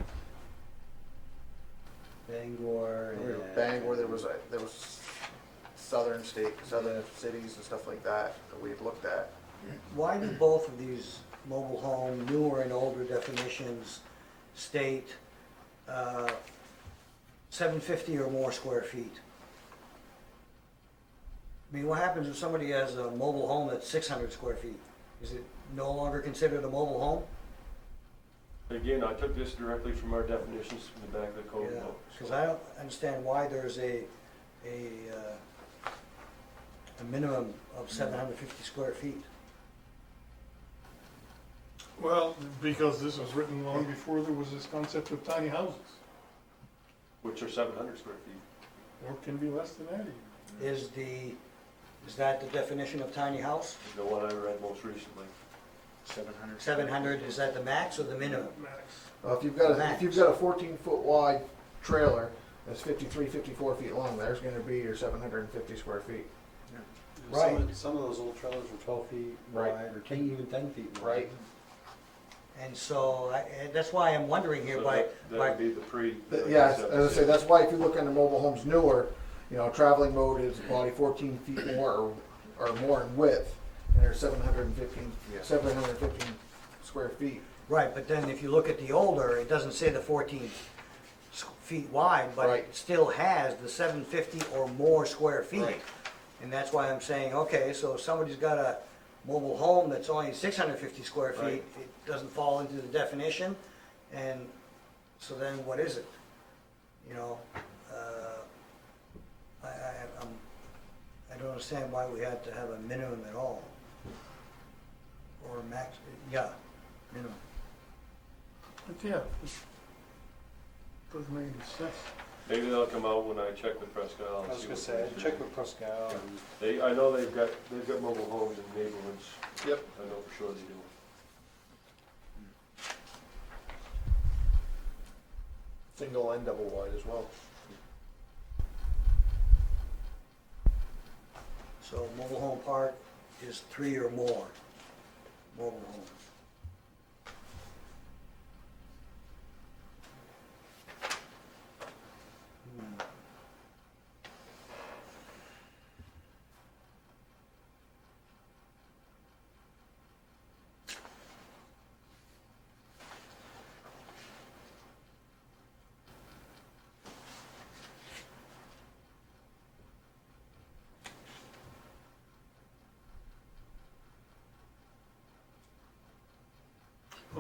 S7: Bangor and.
S5: Bangor, there was southern cities and stuff like that we had looked at.
S6: Why do both of these mobile home, newer and older definitions state 750 or more square feet? I mean, what happens if somebody has a mobile home that's 600 square feet? Is it no longer considered a mobile home?
S4: Again, I took this directly from our definitions from the back of the code book.
S6: Because I don't understand why there's a minimum of 750 square feet.
S1: Well, because this was written long before there was this concept of tiny houses,
S4: Which are 700 square feet.
S1: or can be less than that even.
S6: Is that the definition of tiny house?
S4: The one I read most recently.
S3: 700.
S6: 700, is that the max or the minimum?
S1: Max.
S5: Well, if you've got a 14-foot wide trailer that's 53, 54 feet long, there's gonna be your 750 square feet.
S6: Right.
S7: Some of those old trailers were 12 feet
S5: Right.
S7: wide, or 10, even 10 feet wide.
S5: Right.
S6: And so, and that's why I'm wondering here,
S4: So
S6: by,
S4: that would be the pre.
S5: Yeah, as I say, that's why if you look into mobile homes newer, you know, traveling mode is probably 14 feet more or more in width, and there's 715 square feet.
S6: right, but then if you look at the older, it doesn't say the 14 feet wide, but
S5: Right.
S6: it still has the 750 or more square feet.
S5: Right.
S6: And that's why I'm saying, okay, so if somebody's got a mobile home that's only 650 square feet,
S4: Right.
S6: it doesn't fall into the definition, and so then what is it? You know, I don't understand why we had to have a minimum at all. Or a max, yeah, minimum.
S1: But yeah, it doesn't make any sense.
S4: Maybe they'll come out when I check with Presque Isle.
S7: I
S4: and
S7: was
S4: see
S7: gonna
S4: what
S7: say,
S4: they
S7: I'd
S4: do.
S7: check with Presque Isle and
S4: I know they've got mobile homes in neighborhoods.
S5: Yep.
S4: I know for sure they do.
S5: Single and double wide as well.
S6: So mobile home park is 3 or more mobile homes.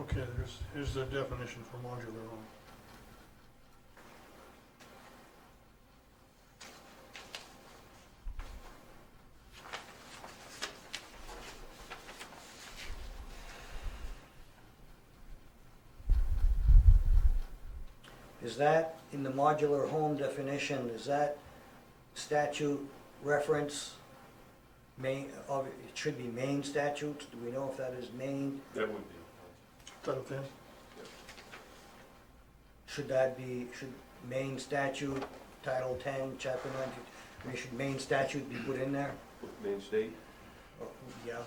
S1: Okay, here's the definition for modular home.
S6: Is that, in the modular home definition, is that statute reference main, it should be Maine statutes? Do we know if that is Maine?
S4: That would be.
S1: Title 10?
S6: Should that be, should Maine statute, Title 10, Chapter 90, I mean, should Maine statute be put in there?
S4: Main state.
S6: Oh, yeah.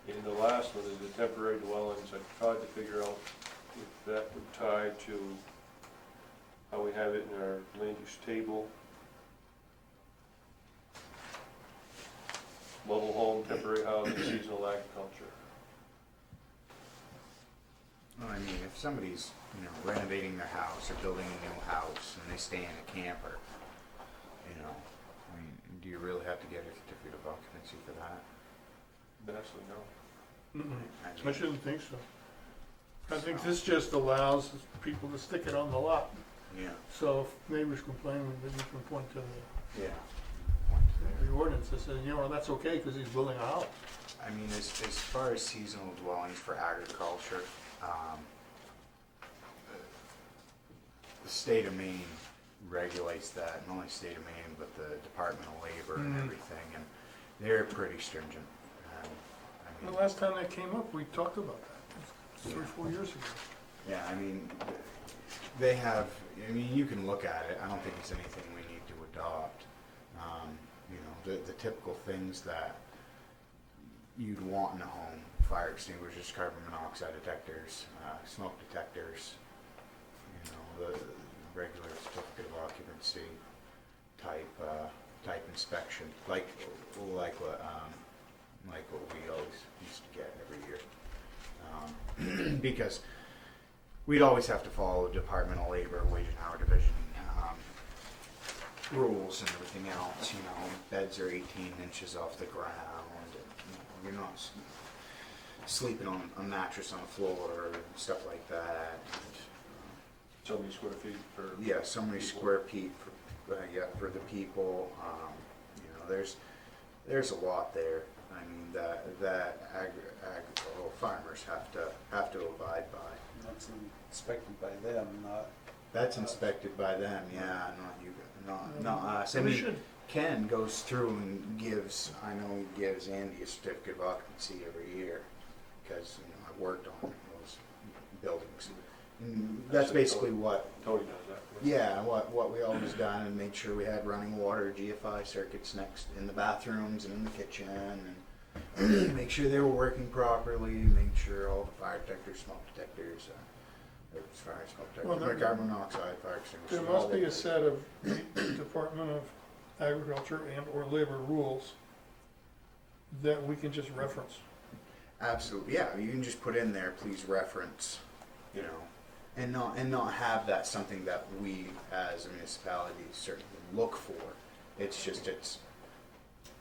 S4: And the last one is the temporary dwellings. I tried to figure out if that would tie to how we have it in our land use table. Mobile home, temporary housing, seasonal agriculture.
S3: Well, I mean, if somebody's, you know, renovating their house or building a new house and they stay in a camper, you know, I mean, do you really have to get a certificate of occupancy for that?
S4: Actually, no.
S1: I shouldn't think so. I think this just allows people to stick it on the lot.
S3: Yeah.
S1: So if neighbors complain, then you can point to
S3: Yeah.
S1: the ordinance that says, you know, that's okay because he's building a house.
S3: I mean, as far as seasonal dwellings for agriculture, the state of Maine regulates that, not only state of Maine, but the Department of Labor and
S1: Mhm.
S3: everything, and they're pretty stringent. I
S1: The
S3: mean,
S1: last time that came up, we talked about that, 3-4 years ago.
S3: yeah, I mean, they have, I mean, you can look at it, I don't think it's anything we need to adopt. You know, the typical things that you'd want in a home, fire extinguishers, carbon monoxide detectors, smoke detectors, you know, the regular certificate of occupancy type inspection, like what we always used to get every year. Because we'd always have to follow Department of Labor, Wage and Hour Division rules and everything else. You know, beds are 18 inches off the ground. And, you know, you're not sleeping on a mattress on the floor and stuff like that. And,
S4: So many square feet per.
S3: yeah, so many square feet for the people. You know, there's a lot there. I mean, that agricultural farmers have to abide by.
S2: That's inspected by them, not.
S3: That's inspected by them, yeah, not you, not us. I
S1: We
S3: mean,
S1: should,
S3: Ken goes through and gives, I know he gives Andy a certificate of occupancy every year, because, you know, I've worked on those buildings. And that's basically what,
S4: Tony does that.
S3: yeah, what we always done, and made sure we had running water, GFI circuits next, in the bathrooms and in the kitchen, and make sure they were working properly, make sure all the fire detectors, smoke detectors,
S1: Well, there-
S3: carbon monoxide, fire extinguishers.
S1: there
S3: all
S1: must be
S3: that.
S1: a set of Department of Agriculture and or Labor rules that we can just reference.
S3: Absolutely, yeah, you can just put in there, please reference, you know, and not have that something that we as a municipality certainly look for. It's just,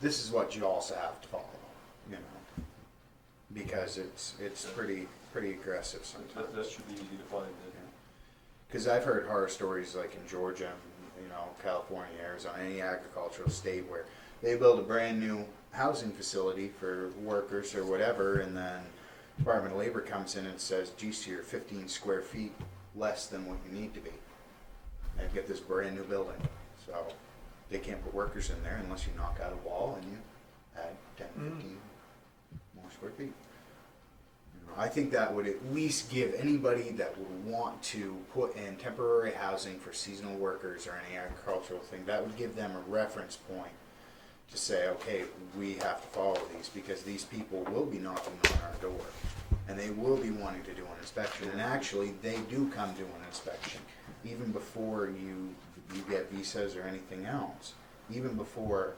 S3: this is what you also have to follow, you know, because it's pretty aggressive sometimes.
S4: That should be easy to find.
S3: Because I've heard horror stories like in Georgia, you know, California, Arizona, any agricultural state where they build a brand new housing facility for workers or whatever, and then Department of Labor comes in and says, geez, you're 15 square feet less than what you need to be. And get this brand new building. So they can't put workers in there unless you knock out a wall and you add 10, 15 more square feet. You know, I think that would at least give anybody that would want to put in temporary housing for seasonal workers or any agricultural thing, that would give them a reference point to say, okay, we have to follow these because these people will be knocking on our door and they will be wanting to do an inspection. And actually, they do come do an inspection even before you get visas or anything else. Even before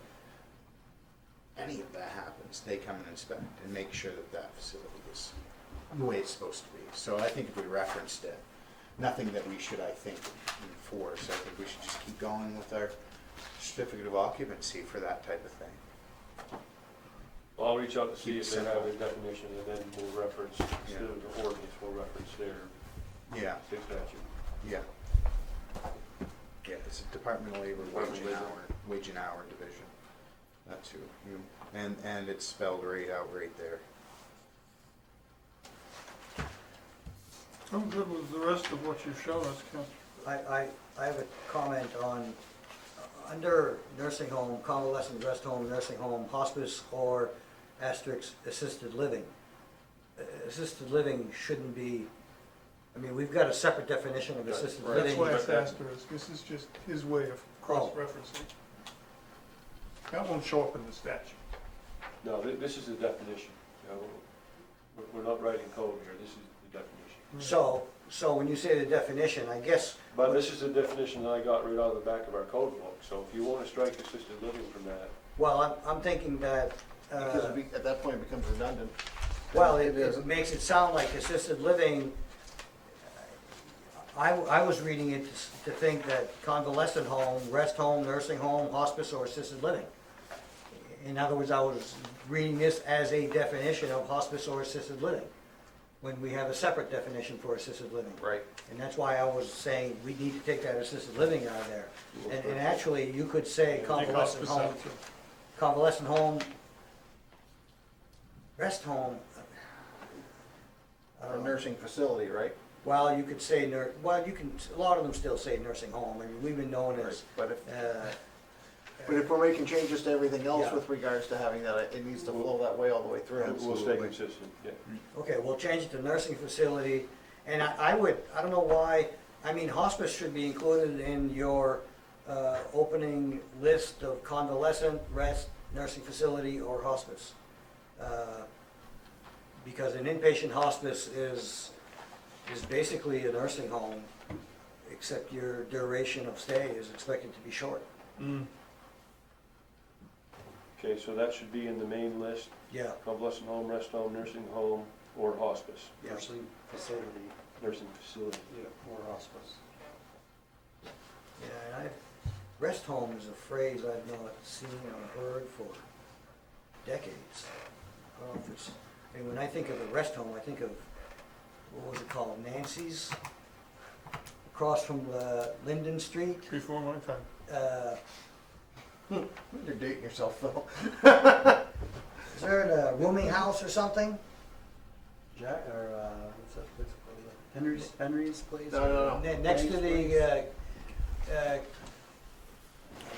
S3: any of that happens, they come and inspect and make sure that that facility is the way it's supposed to be. So I think if we referenced it, nothing that we should, I think, enforce. I think we should just keep going with our certificate of occupancy for that type of thing.
S4: Well, I'll reach out to see
S3: Keep it
S4: if they have
S3: simple.
S4: a definition, and then we'll reference, instead of the ordinance, we'll reference their
S3: Yeah,
S4: state statute.
S3: yeah. Yeah, it's a Department of Labor wage and hour division. That's who you, and it's spelled right out right there.
S1: I'm good with the rest of what you've shown us, Ken.
S6: I have a comment on, under nursing home, convalescent rest home, nursing home, hospice, or asterisk assisted living. Assisted living shouldn't be, I mean, we've got a separate definition of assisted
S4: Right.
S1: That's
S6: living.
S1: why it's asterisk. This is just his way of cross-referencing. That won't show up in the statute.
S4: No, this is the definition. You know, we're not writing code here, this is the definition.
S6: So when you say the definition, I guess,
S4: But this is the definition that I got right out of the back of our code book, so if you want to strike assisted living from that,
S6: well, I'm thinking that,
S5: Because at that point it becomes redundant.
S6: well,
S5: It
S6: it
S5: isn't.
S6: makes it sound like assisted living. I was reading it to think that convalescent home, rest home, nursing home, hospice, or assisted living. In other words, I was reading this as a definition of hospice or assisted living, when we have a separate definition for assisted living.
S5: Right.
S6: And that's why I was saying we need to take that assisted living out of there. And actually, you could say
S1: Take
S6: convalescent
S1: hospice
S6: home,
S1: out too.
S6: convalescent home, rest home. I
S5: A
S6: don't know.
S5: nursing facility, right?
S6: Well, you could say well, you can, a lot of them still say nursing home. I mean, we've been known as,
S5: But
S6: uh,
S5: we're making changes to everything else
S6: Yeah.
S5: with regards to having that, it needs to flow that way all the way through.
S4: we'll stay consistent, yeah.
S6: okay, we'll change it to nursing facility. And I don't know why, I mean, hospice should be included in your opening list of convalescent, rest, nursing facility, or hospice. Because an inpatient hospice is basically a nursing home, except your duration of stay is expected to be short.
S4: Okay, so that should be in the main list,
S6: Yeah,
S4: convalescent home, rest home, nursing home, or hospice,
S6: yeah.
S2: Nursing facility,
S4: nursing facility.
S2: or hospice.
S6: Yeah, and rest home is a phrase I've not seen or heard for decades. I don't know if it's, and when I think of a rest home, I think of, what was it called, Nancy's? Across from Linden Street.
S1: Before my time.
S5: You're dating yourself, Phil.
S6: Is there a rooming house or something?
S2: Jack, or, what's that place called? Henry's place?
S5: No.
S6: Next to
S2: Frank's
S6: the,
S2: place?
S6: I'm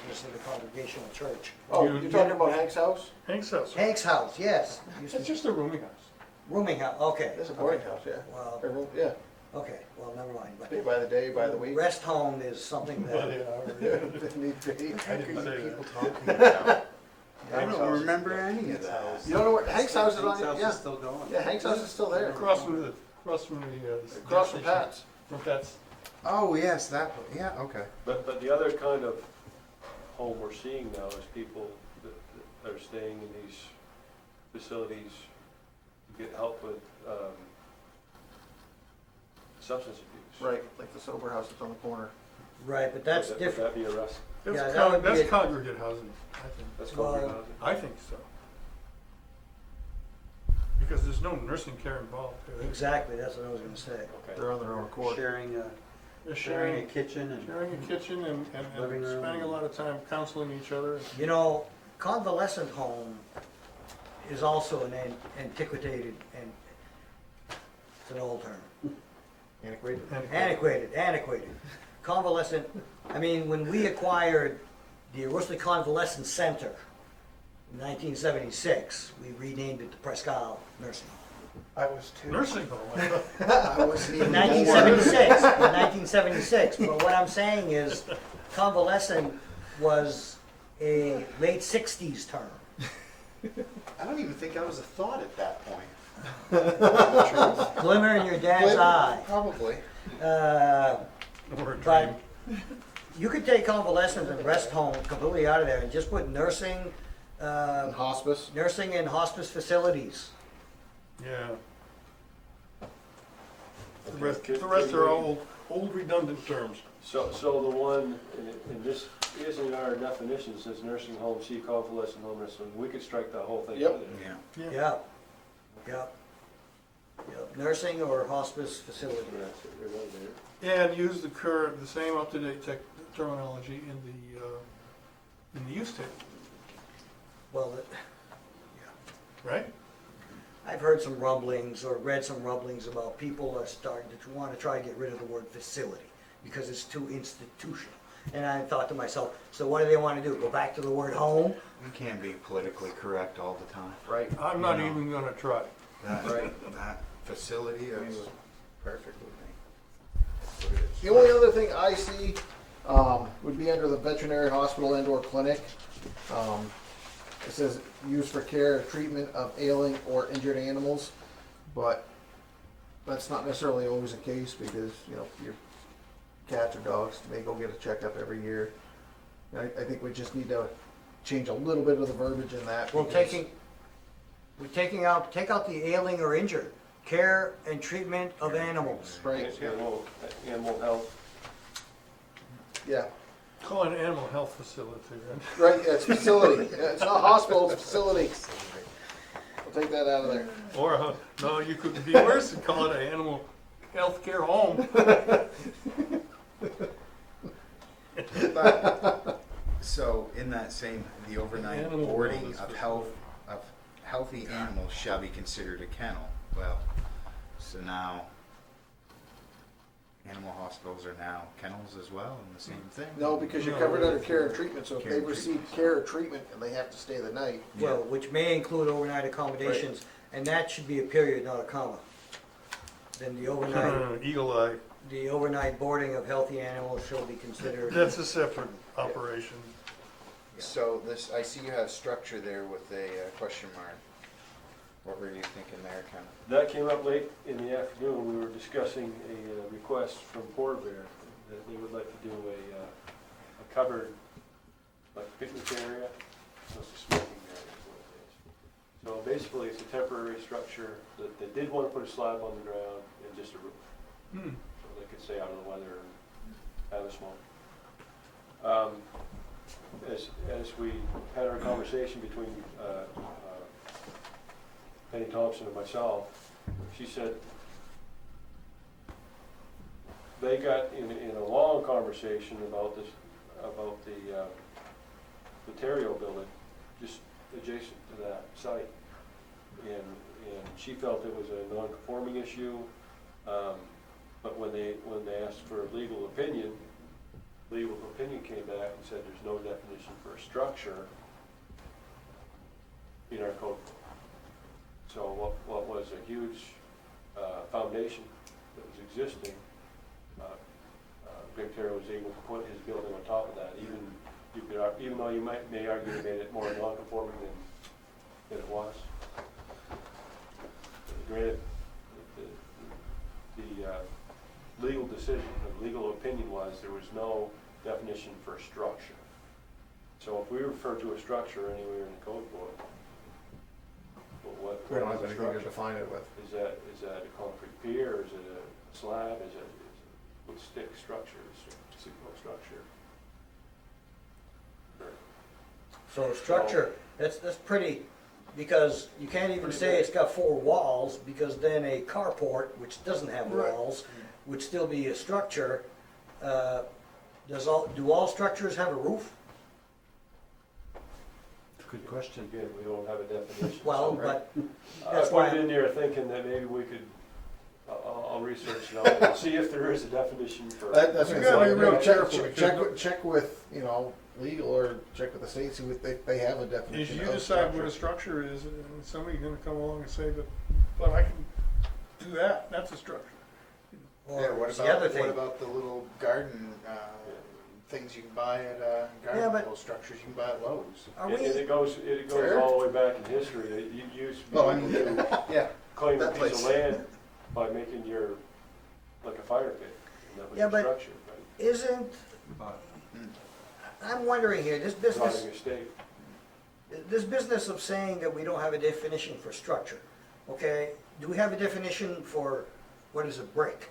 S6: gonna say the Congregational Church.
S5: Oh,
S1: You-
S5: you're talking about Hank's house?
S1: Hank's house.
S6: Hank's house, yes. Used to
S1: It's
S6: be-
S1: just a rooming house.
S6: Rooming house, okay.
S5: It's a boarding house, yeah.
S6: Well,
S5: Everyone- Yeah,
S6: okay, well, never mind. But
S5: pay by the day, by the week.
S6: rest home is something that,
S5: If need be.
S1: I didn't say that.
S3: Talking about. I
S4: Hank's
S3: don't
S4: house.
S3: remember any of that.
S5: You don't know where, Hank's house is on,
S2: Hank's house
S5: yeah.
S2: is still going.
S5: Yeah, Hank's house is still there.
S1: Across from the
S5: Across from
S1: gas station.
S5: Pat's.
S1: From Pat's.
S3: Oh, yes, that, yeah, okay.
S4: But the other kind of home we're seeing now is people that are staying in these facilities to get help with substance abuse.
S5: Right, like the sober house that's on the corner.
S6: right, but that's
S4: Would
S6: different.
S4: that be arrest?
S1: That's,
S6: Yeah, that would be
S1: that's
S6: a-
S1: congregate housing, I think.
S4: That's
S6: Well,
S4: congregate housing?
S1: I think so. Because there's no nursing care involved.
S6: Exactly, that's what I was gonna say.
S4: Okay.
S5: They're on their own accord.
S2: Sharing
S1: They're
S2: sharing a
S1: sharing,
S2: kitchen and.
S1: sharing a kitchen and
S2: Living room.
S1: spending a lot of time counseling each other.
S6: You know, convalescent home is also an antiquated, and it's an old term.
S5: Antiquated.
S6: Antiquated. Convalescent, I mean, when we acquired the Aroostook Convalescent Center in 1976, we renamed it the Prescal Nursing Home.
S5: I was too.
S1: Nursing home, I thought.
S3: I wasn't
S6: In
S3: even
S6: 1976, in 1976, but what I'm saying is convalescent was a late 60s term.
S3: I don't even think I was a thought at that point.
S6: Glimmer in your dad's eye.
S3: Probably.
S1: Or a
S6: But
S1: dream.
S6: you could take convalescent and rest home completely out of there and just put nursing,
S5: And hospice.
S6: nursing and hospice facilities.
S1: Yeah. The rest are all old redundant terms.
S4: So the one, and this isn't our definition, it says nursing home, see convalescent home, so we could strike that whole thing
S5: Yep.
S4: out of there.
S3: Yeah.
S6: Yep. Yep. Yep. Nursing or hospice facility.
S4: That's it, they're right there.
S1: And use the same up-to-date terminology in the use table,
S6: Well,
S1: right?
S6: I've heard some rumblings or read some rumblings about people are starting to want to try to get rid of the word facility because it's too institutional. And I thought to myself, so what do they want to do? Go back to the word home?
S3: We can't be politically correct all the time. Right.
S1: I'm not even gonna try.
S3: That facility, that's perfect with me. That's what it is.
S5: The only other thing I see would be under the veterinary hospital and/or clinic. It says used for care or treatment of ailing or injured animals, but that's not necessarily always the case because, you know, your cats or dogs may go get a checkup every year. I think we just need to change a little bit of the verbiage in that.
S6: Well,
S5: because-
S6: take out the ailing or injured, care and treatment of animals.
S5: Right,
S4: Animal health.
S5: yeah,
S1: Call it an animal health facility, right?
S5: right, yeah, it's facility. Yeah, it's not hospital, it's facility. We'll take that out of there.
S1: Or, no, you could be worse and call it an animal health care home.
S3: But, so in that same, the overnight
S1: Animal
S3: boarding
S1: wellness
S3: of healthy animals shall be considered a kennel. Well, so now animal hospitals are now kennels as well, and the same thing.
S5: No, because you're covered under care and treatment, so if they've received care or treatment and they have to stay the night.
S6: Well, which may include overnight accommodations, and that should be a period, not a comma. Then
S1: Eagle eye,
S6: the overnight boarding of healthy animals shall be considered.
S1: that's a separate operation.
S3: So this, I see you have structure there with a question mark. What were you thinking there, Ken?
S4: That came up late in the afternoon. We were discussing a request from Port Bear that they would like to do a covered, like picnic area, so it's a smoking area is what it is. So basically, it's a temporary structure that they did want to put a slab on the ground and just a roof, so they could stay out of the weather and have a smoke. As we had our conversation between Penny Thompson and myself, she said they got in a long conversation about this, about the Terrio building, just adjacent to that site. And she felt it was a non-conforming issue, but when they asked for a legal opinion came back and said there's no definition for a structure in our code. So what was a huge foundation that was existing, Greg Terry was able to put his building on top of that. Even though you may argue it made it more non-conforming than it was. Granted, the legal decision, the legal opinion was there was no definition for structure. So if we refer to a structure anywhere in the code book, what
S5: We don't have
S4: is a
S5: anything to
S4: structure?
S5: define it with.
S4: Is that a concrete pier, is it a slab, is it with stick structure, single structure?
S6: So structure, that's pretty, because you can't even say it's got 4 walls, because then a carport, which doesn't have
S1: Right.
S6: walls, would still be a structure. Do all structures have a roof?
S7: Good question.
S4: Again, we don't have a definition.
S6: Well,
S4: so-
S6: but
S4: I
S6: that's
S4: put
S6: why.
S4: it in there thinking that maybe we could, I'll research it out and see if there is a definition for.
S5: That's
S1: You
S5: what
S1: gotta be
S5: I'm
S1: real
S5: saying.
S1: careful, because
S5: Check with, you know, legal or check with the state, see if they have a
S1: If
S5: definition
S1: you
S5: of
S1: decide what
S5: structure.
S1: a structure is, and somebody's gonna come along and say, but I can, do that, that's a structure.
S3: Yeah,
S6: Or
S3: what
S6: it's the other
S3: about,
S6: thing.
S3: what about the little garden, things you can buy at,
S6: Yeah,
S3: garden,
S6: but-
S3: little structures you can buy at Lowe's?
S6: Are
S4: And
S6: we,
S4: it goes
S3: Where?
S4: all the way back in history. You used to be
S3: Oh, I
S4: able
S3: mean,
S4: to
S3: yeah,
S4: claim a
S3: that
S4: piece of
S3: place.
S4: land by making your, like a fire pit, and that was
S6: Yeah,
S4: your
S6: but-
S4: structure,
S6: isn't,
S7: But
S6: I'm wondering here,
S4: right?
S6: this
S4: Driving a stake.
S6: business of saying that we don't have a definition for structure, okay? Do we have a definition for what is a brick?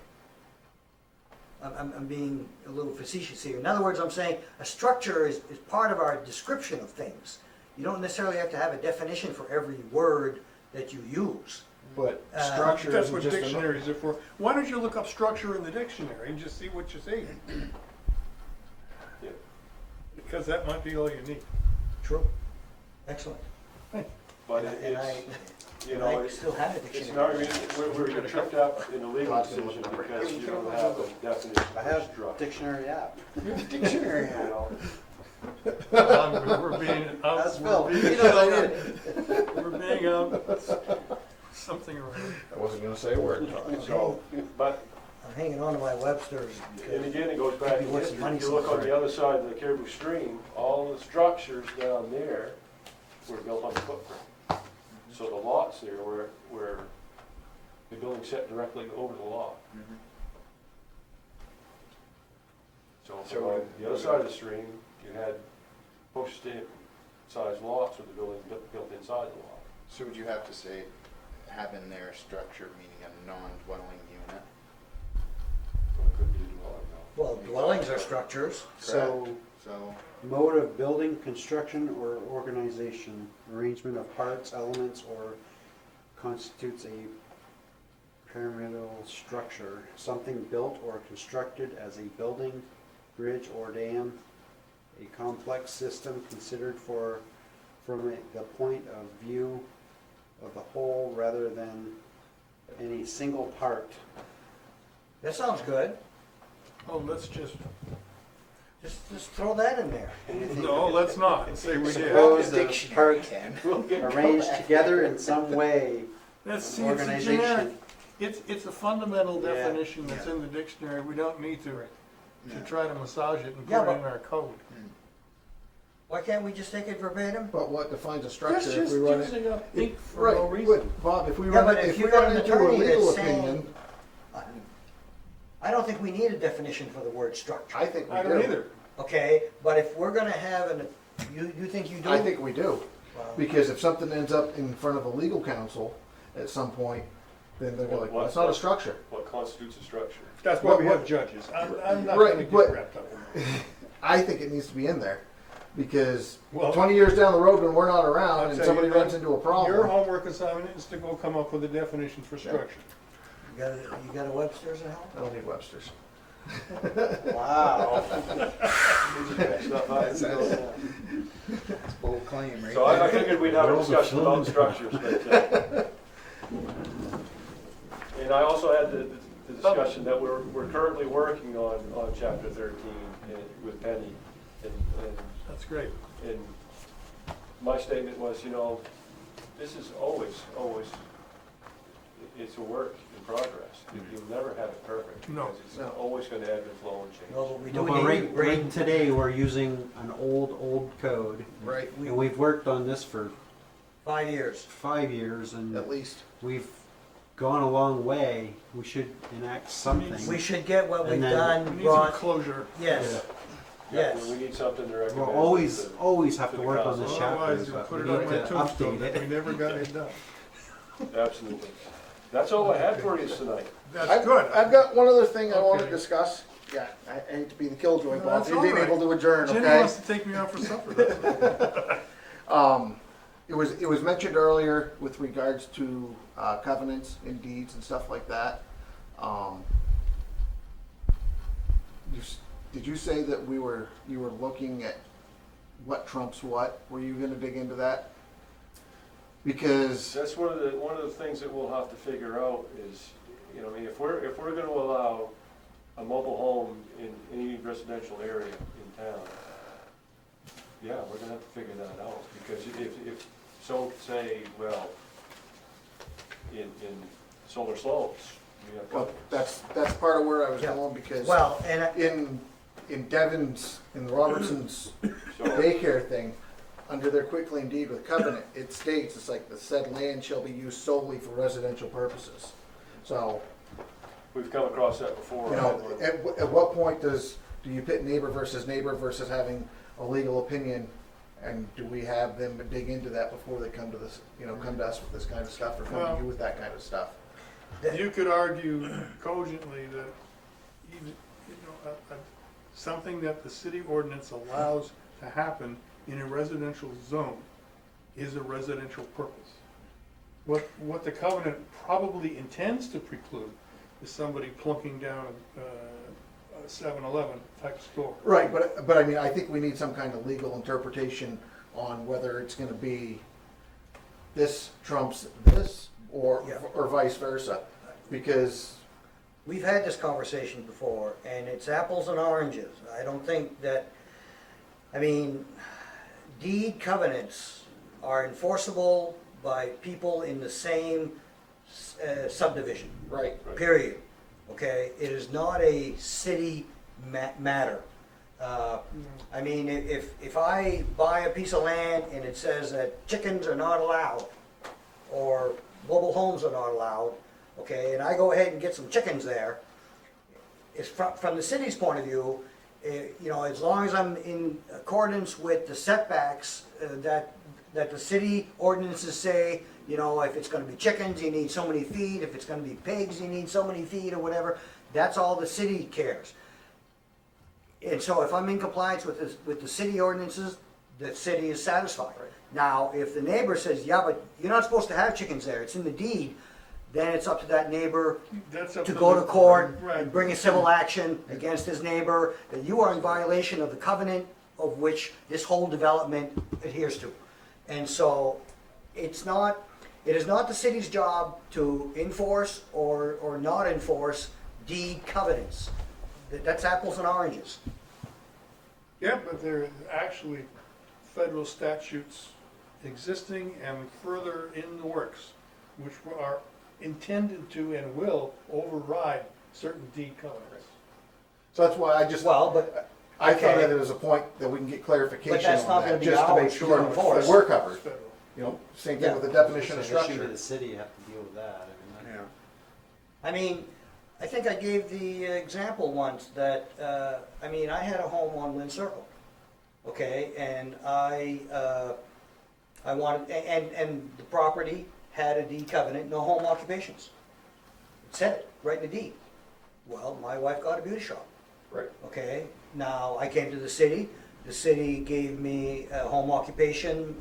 S6: I'm being a little facetious here. In other words, I'm saying a structure is part of our description of things. You don't necessarily have to have a definition for every word that you use.
S5: But
S6: Uh,
S5: structure
S1: That's
S5: isn't
S1: what
S5: just
S1: dictionaries are for. Why don't you look up structure in the dictionary and just see what you see?
S4: Yeah.
S1: Because that might be all you need.
S6: True. Excellent.
S4: But
S6: And I,
S4: you
S6: and
S4: know,
S6: I
S4: it's
S6: still have a
S4: it's not,
S6: dictionary.
S4: we're tripped up in a legal decision because you don't have a definition
S2: I
S4: for
S2: have
S4: structure.
S2: dictionary app.
S3: Dictionary.
S4: You know,
S1: We're being,
S2: That's Phil.
S1: we're
S2: He
S1: being,
S2: knows I did.
S1: we're being, something wrong.
S5: I wasn't gonna say a word.
S4: so, but,
S6: I'm hanging on to my Webster's
S4: and
S6: because
S4: again, it goes back to
S6: Maybe worth some
S4: history.
S6: money
S4: If you look on the
S6: somewhere.
S4: other side of the Caribou Stream, all the structures down there were built on the footprint. So the lots there were the building set directly over the lot.
S3: Mhm.
S4: So
S3: So
S4: on the other side of the stream, you had postage stamp sized lots with the building built inside the lot.
S3: So would you have to say, have in there structure meaning a non-dwelling unit?
S4: So it could be a dwelling, no.
S6: well, dwellings are structures.
S2: So,
S3: So,
S2: mode of building, construction, or organization, arrangement of parts, elements, or constitutes a pyramidal structure, something built or constructed as a building, bridge, or dam, a complex system considered from the point of view of the whole rather than any single part.
S6: That sounds good.
S1: Oh, let's just,
S6: Just throw that in there.
S1: no, let's not say we did.
S2: Suppose the
S3: dictionary
S2: parts
S3: can.
S2: arranged together in some way,
S1: Let's see,
S2: an
S1: it's a generic,
S2: organization.
S1: it's a fundamental
S2: Yeah.
S1: definition that's
S3: Yeah.
S1: in the dictionary. We don't need to
S3: Yeah.
S1: try to massage it and
S6: Yeah,
S1: put it
S6: but-
S1: in our code.
S6: Why can't we just take it verbatim?
S5: But what defines a structure
S1: That's
S5: if
S1: just
S5: we run it?
S1: using up ink for
S5: Right,
S1: no reason.
S5: but Bob, if we
S6: Yeah,
S5: run,
S6: but
S5: if
S6: if
S5: we
S6: you got
S5: run
S6: an
S5: into a
S6: attorney
S5: legal
S6: that's saying-
S5: opinion,
S6: I don't think we need a definition for the word structure.
S5: I think we do.
S1: I don't either.
S6: Okay, but if we're gonna have you think you do?
S5: I think we do,
S6: Well,
S5: because if something ends up in front of a legal counsel at some point, then they're like, well, it's not a structure.
S4: What constitutes a structure?
S1: That's why we
S5: What-
S1: have judges. I'm not
S5: Right,
S1: gonna get
S5: but-
S1: wrapped up in that.
S5: I think it needs to be in there, because
S1: Well-
S5: 20 years down the road when we're not
S1: I'll
S5: around and
S1: tell
S5: somebody
S1: you
S5: runs
S1: that
S5: into a
S1: Your
S5: problem.
S1: homework assignment is to go come up with a definition for structure.
S6: you got a Webster's at home?
S5: I don't need Webster's.
S2: Wow.
S4: Stuff out.
S3: That's a bold claim, right?
S4: So I
S3: there.
S4: figured we'd have a
S7: World of
S4: discussion about
S7: film.
S4: structures, but, and I also had the discussion that we're currently working on chapter 13 with Penny. And
S1: That's great.
S4: and my statement was, this is always, it's a work in progress. You'll never have it perfect.
S1: No.
S4: Because it's
S5: No.
S4: always gonna ebb and flow and change.
S6: No, but we
S7: No,
S6: do
S7: but
S6: need
S7: right,
S6: to bring,
S7: right today, we're using an old code.
S5: Right,
S7: And we've worked on this for
S6: 5 years.
S7: 5 years and
S5: at least.
S7: we've gone a long way. We should enact something.
S6: We should get what we've
S7: And then-
S1: We
S6: done
S1: need some
S6: brought,
S1: closure.
S6: yes,
S4: Yeah,
S6: yes.
S4: We need something to recommend.
S7: We'll always,
S4: to-
S7: always have
S4: to
S7: to
S4: the
S7: work on
S4: council.
S7: this
S1: Otherwise,
S7: chapter,
S1: you'll
S7: but
S1: put
S7: we
S1: it on
S7: need
S1: my
S7: to
S1: tombstone
S7: update
S1: that we
S7: it.
S1: never got it done.
S4: Absolutely. That's all I had for you tonight.
S1: That's good.
S5: I've got one other thing I want to
S1: Okay.
S5: discuss. Yeah, I hate to be the killjoy,
S1: No,
S5: Bob,
S1: that's
S5: you
S1: all
S5: being
S1: right.
S5: able to adjourn,
S1: Jenny
S5: okay?
S1: wants to take me out for supper. That's
S5: It was mentioned earlier with regards to covenants and deeds and stuff like that. Did you say that you were looking at what trumps what? Were you gonna dig into that? Because,
S4: That's one of the things that we'll have to figure out is, if we're gonna allow a mobile home in any residential area in town, yeah, we're gonna have to figure that out, because if so say, well, in solar slopes. We have
S5: Well,
S4: covenants.
S5: that's part of where I was
S6: Yeah.
S5: going, because
S6: Well, and
S5: in Devon's, in Robertson's
S4: So,
S5: daycare thing, under their quitclaim deed with covenant, it states, it's like the said land shall be used solely for residential purposes. So,
S4: we've come across that before.
S5: you know, at what point do you pit neighbor versus having a legal opinion? And do we have them dig into that before they come to this, come to us with this kind of stuff, or come
S1: Well-
S5: to you with that kind of stuff?
S1: You could argue cogently that even, something that the city ordinance allows to happen in a residential zone is a residential purpose. What the covenant probably intends to preclude is somebody plunking down a 7-Eleven type store.
S5: Right, but I mean, I think we need some kind of legal interpretation on whether it's gonna be this trumps this, or
S6: Yeah.
S5: vice versa, because,
S6: we've had this conversation before, and it's apples and oranges. I don't think that, I mean, deed covenants are enforceable by people in the same subdivision,
S5: right,
S6: period. Okay, it is not a city matter. I mean, if I buy a piece of land and it says that chickens are not allowed, or mobile homes are not allowed, okay, and I go ahead and get some chickens there, it's from the city's point of view, as long as I'm in accordance with the setbacks that the city ordinances say, if it's gonna be chickens, you need so many feet, if it's gonna be pigs, you need so many feet, or whatever, that's all the city cares. And so if I'm in compliance with the city ordinances, the city is satisfied. Now, if the neighbor says, yeah, but you're not supposed to have chickens there, it's in the deed, then it's up to that neighbor
S1: That's up
S6: to
S1: to
S6: go
S1: the-
S6: to court
S1: right.
S6: and bring a civil action against his neighbor, that you are in violation of the covenant of which this whole development adheres to. And so, it is not the city's job to enforce or not enforce deed covenants. That's apples and oranges.
S1: Yeah, but there are actually federal statutes existing and further in the works, which are intended to and will override certain deed covenants.
S5: so that's why I just,
S6: Well, but,
S5: I thought
S6: okay.
S5: that it was a point that we can get clarification
S6: But that's
S5: on
S6: not gonna
S5: that,
S6: be
S5: just to make
S6: ours to
S5: sure
S6: enforce.
S5: that we're
S1: It's
S5: covered.
S1: federal.
S5: Same
S6: Yeah.
S5: thing with the definition of
S7: So it should be
S5: structure.
S7: the city have to deal with that. I mean,
S5: Yeah.
S6: I mean, I think I gave the example once that, I had a home on Lynn Circle, okay, and I wanted, and the property had a deed covenant, no home occupations. It said it, right in the deed. Well, my wife got a beauty shop.
S5: Right.
S6: Okay, now I came to the city gave me a home occupation,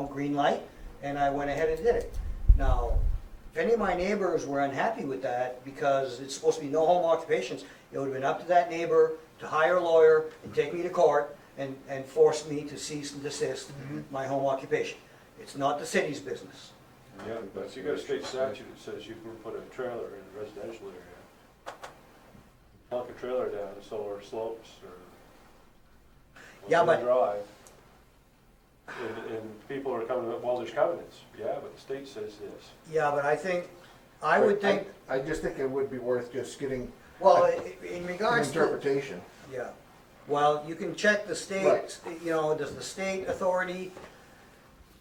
S6: green light, and I went ahead and did it. Now, if any of my neighbors were unhappy with that, because it's supposed to be no home occupations, it would have been up to that neighbor to hire a lawyer and take me to court and force me to cease and desist my home occupation. It's not the city's business.
S4: Yeah, but you got a state statute that says you can put a trailer in a residential area. Plunk a trailer down the solar slopes or.
S6: Yeah,
S4: Wilson
S6: but-
S4: Drive. And people are coming, well, there's covenants, yeah, but the state says this.
S6: Yeah, but I would think,
S5: I just think it would be worth just getting
S6: well, in
S5: an
S6: regards to.
S5: interpretation.
S6: Yeah, well, you can check the state,
S5: Right.
S6: does the state authority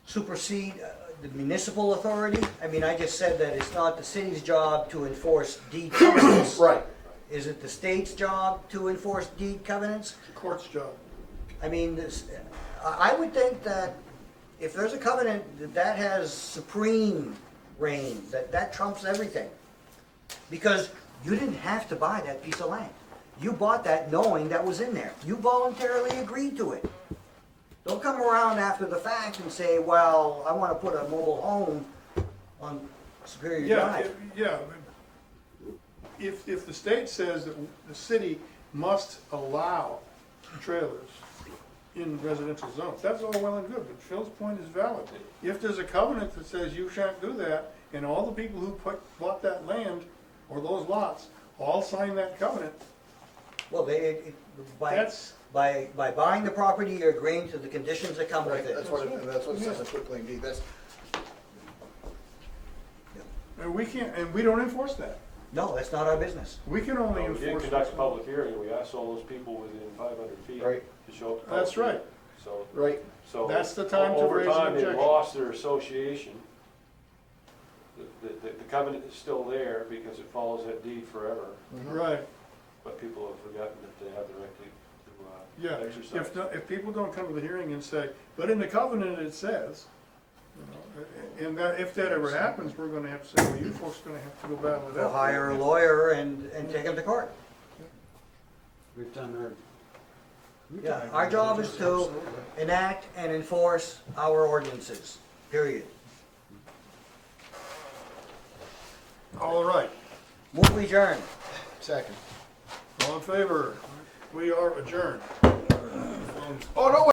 S6: supersede the municipal authority? I mean, I just said that it's not the city's job to enforce deed covenants.
S5: Right.
S6: Is it the state's job to enforce deed covenants?
S1: It's the court's job.
S6: I mean, I would think that if there's a covenant, that has supreme reign, that trumps everything. Because you didn't have to buy that piece of land. You bought that knowing that was in there. You voluntarily agreed to it. Don't come around after the fact and say, well, I want to put a mobile home on Superior
S1: Yeah,
S6: Drive.
S1: if the state says that the city must allow trailers in residential zones, that's all well and good, but Phil's point is valid. If there's a covenant that says you shan't do that, and all the people who bought that land or those lots all sign that covenant,
S6: Well,
S1: that's,
S6: by buying the property, you're agreeing to the conditions that come with
S5: Right,
S6: it.
S5: that's what it says in quitclaim deed, that's,
S1: And we can't, and we don't enforce that.
S6: No, that's not our business.
S1: We can only
S4: We did
S1: enforce.
S4: conduct a public hearing, we asked all those people within 500 feet
S5: Right.
S4: to show up. to
S1: That's
S4: public
S1: right.
S4: hearing.
S5: Right.
S4: So
S1: That's the time to raise an
S4: over time, they
S1: objection.
S4: lost their association. The covenant is still there because it follows that deed forever,
S1: Right,
S4: but people have forgotten that they have the right to
S1: yeah.
S4: exercise.
S1: If people don't come to the hearing and say, but in the covenant it says, you know, and that, if that ever happens, we're gonna have to say, well, you folks are gonna have to go battle it
S6: We'll
S1: out.
S6: hire a lawyer and take him to court.
S7: We've done our.
S6: Yeah, our job is to enact and enforce our ordinances, period.
S1: All right,
S6: Move adjourned.
S5: Second.
S1: all in favor? We are adjourned.
S5: Oh, no,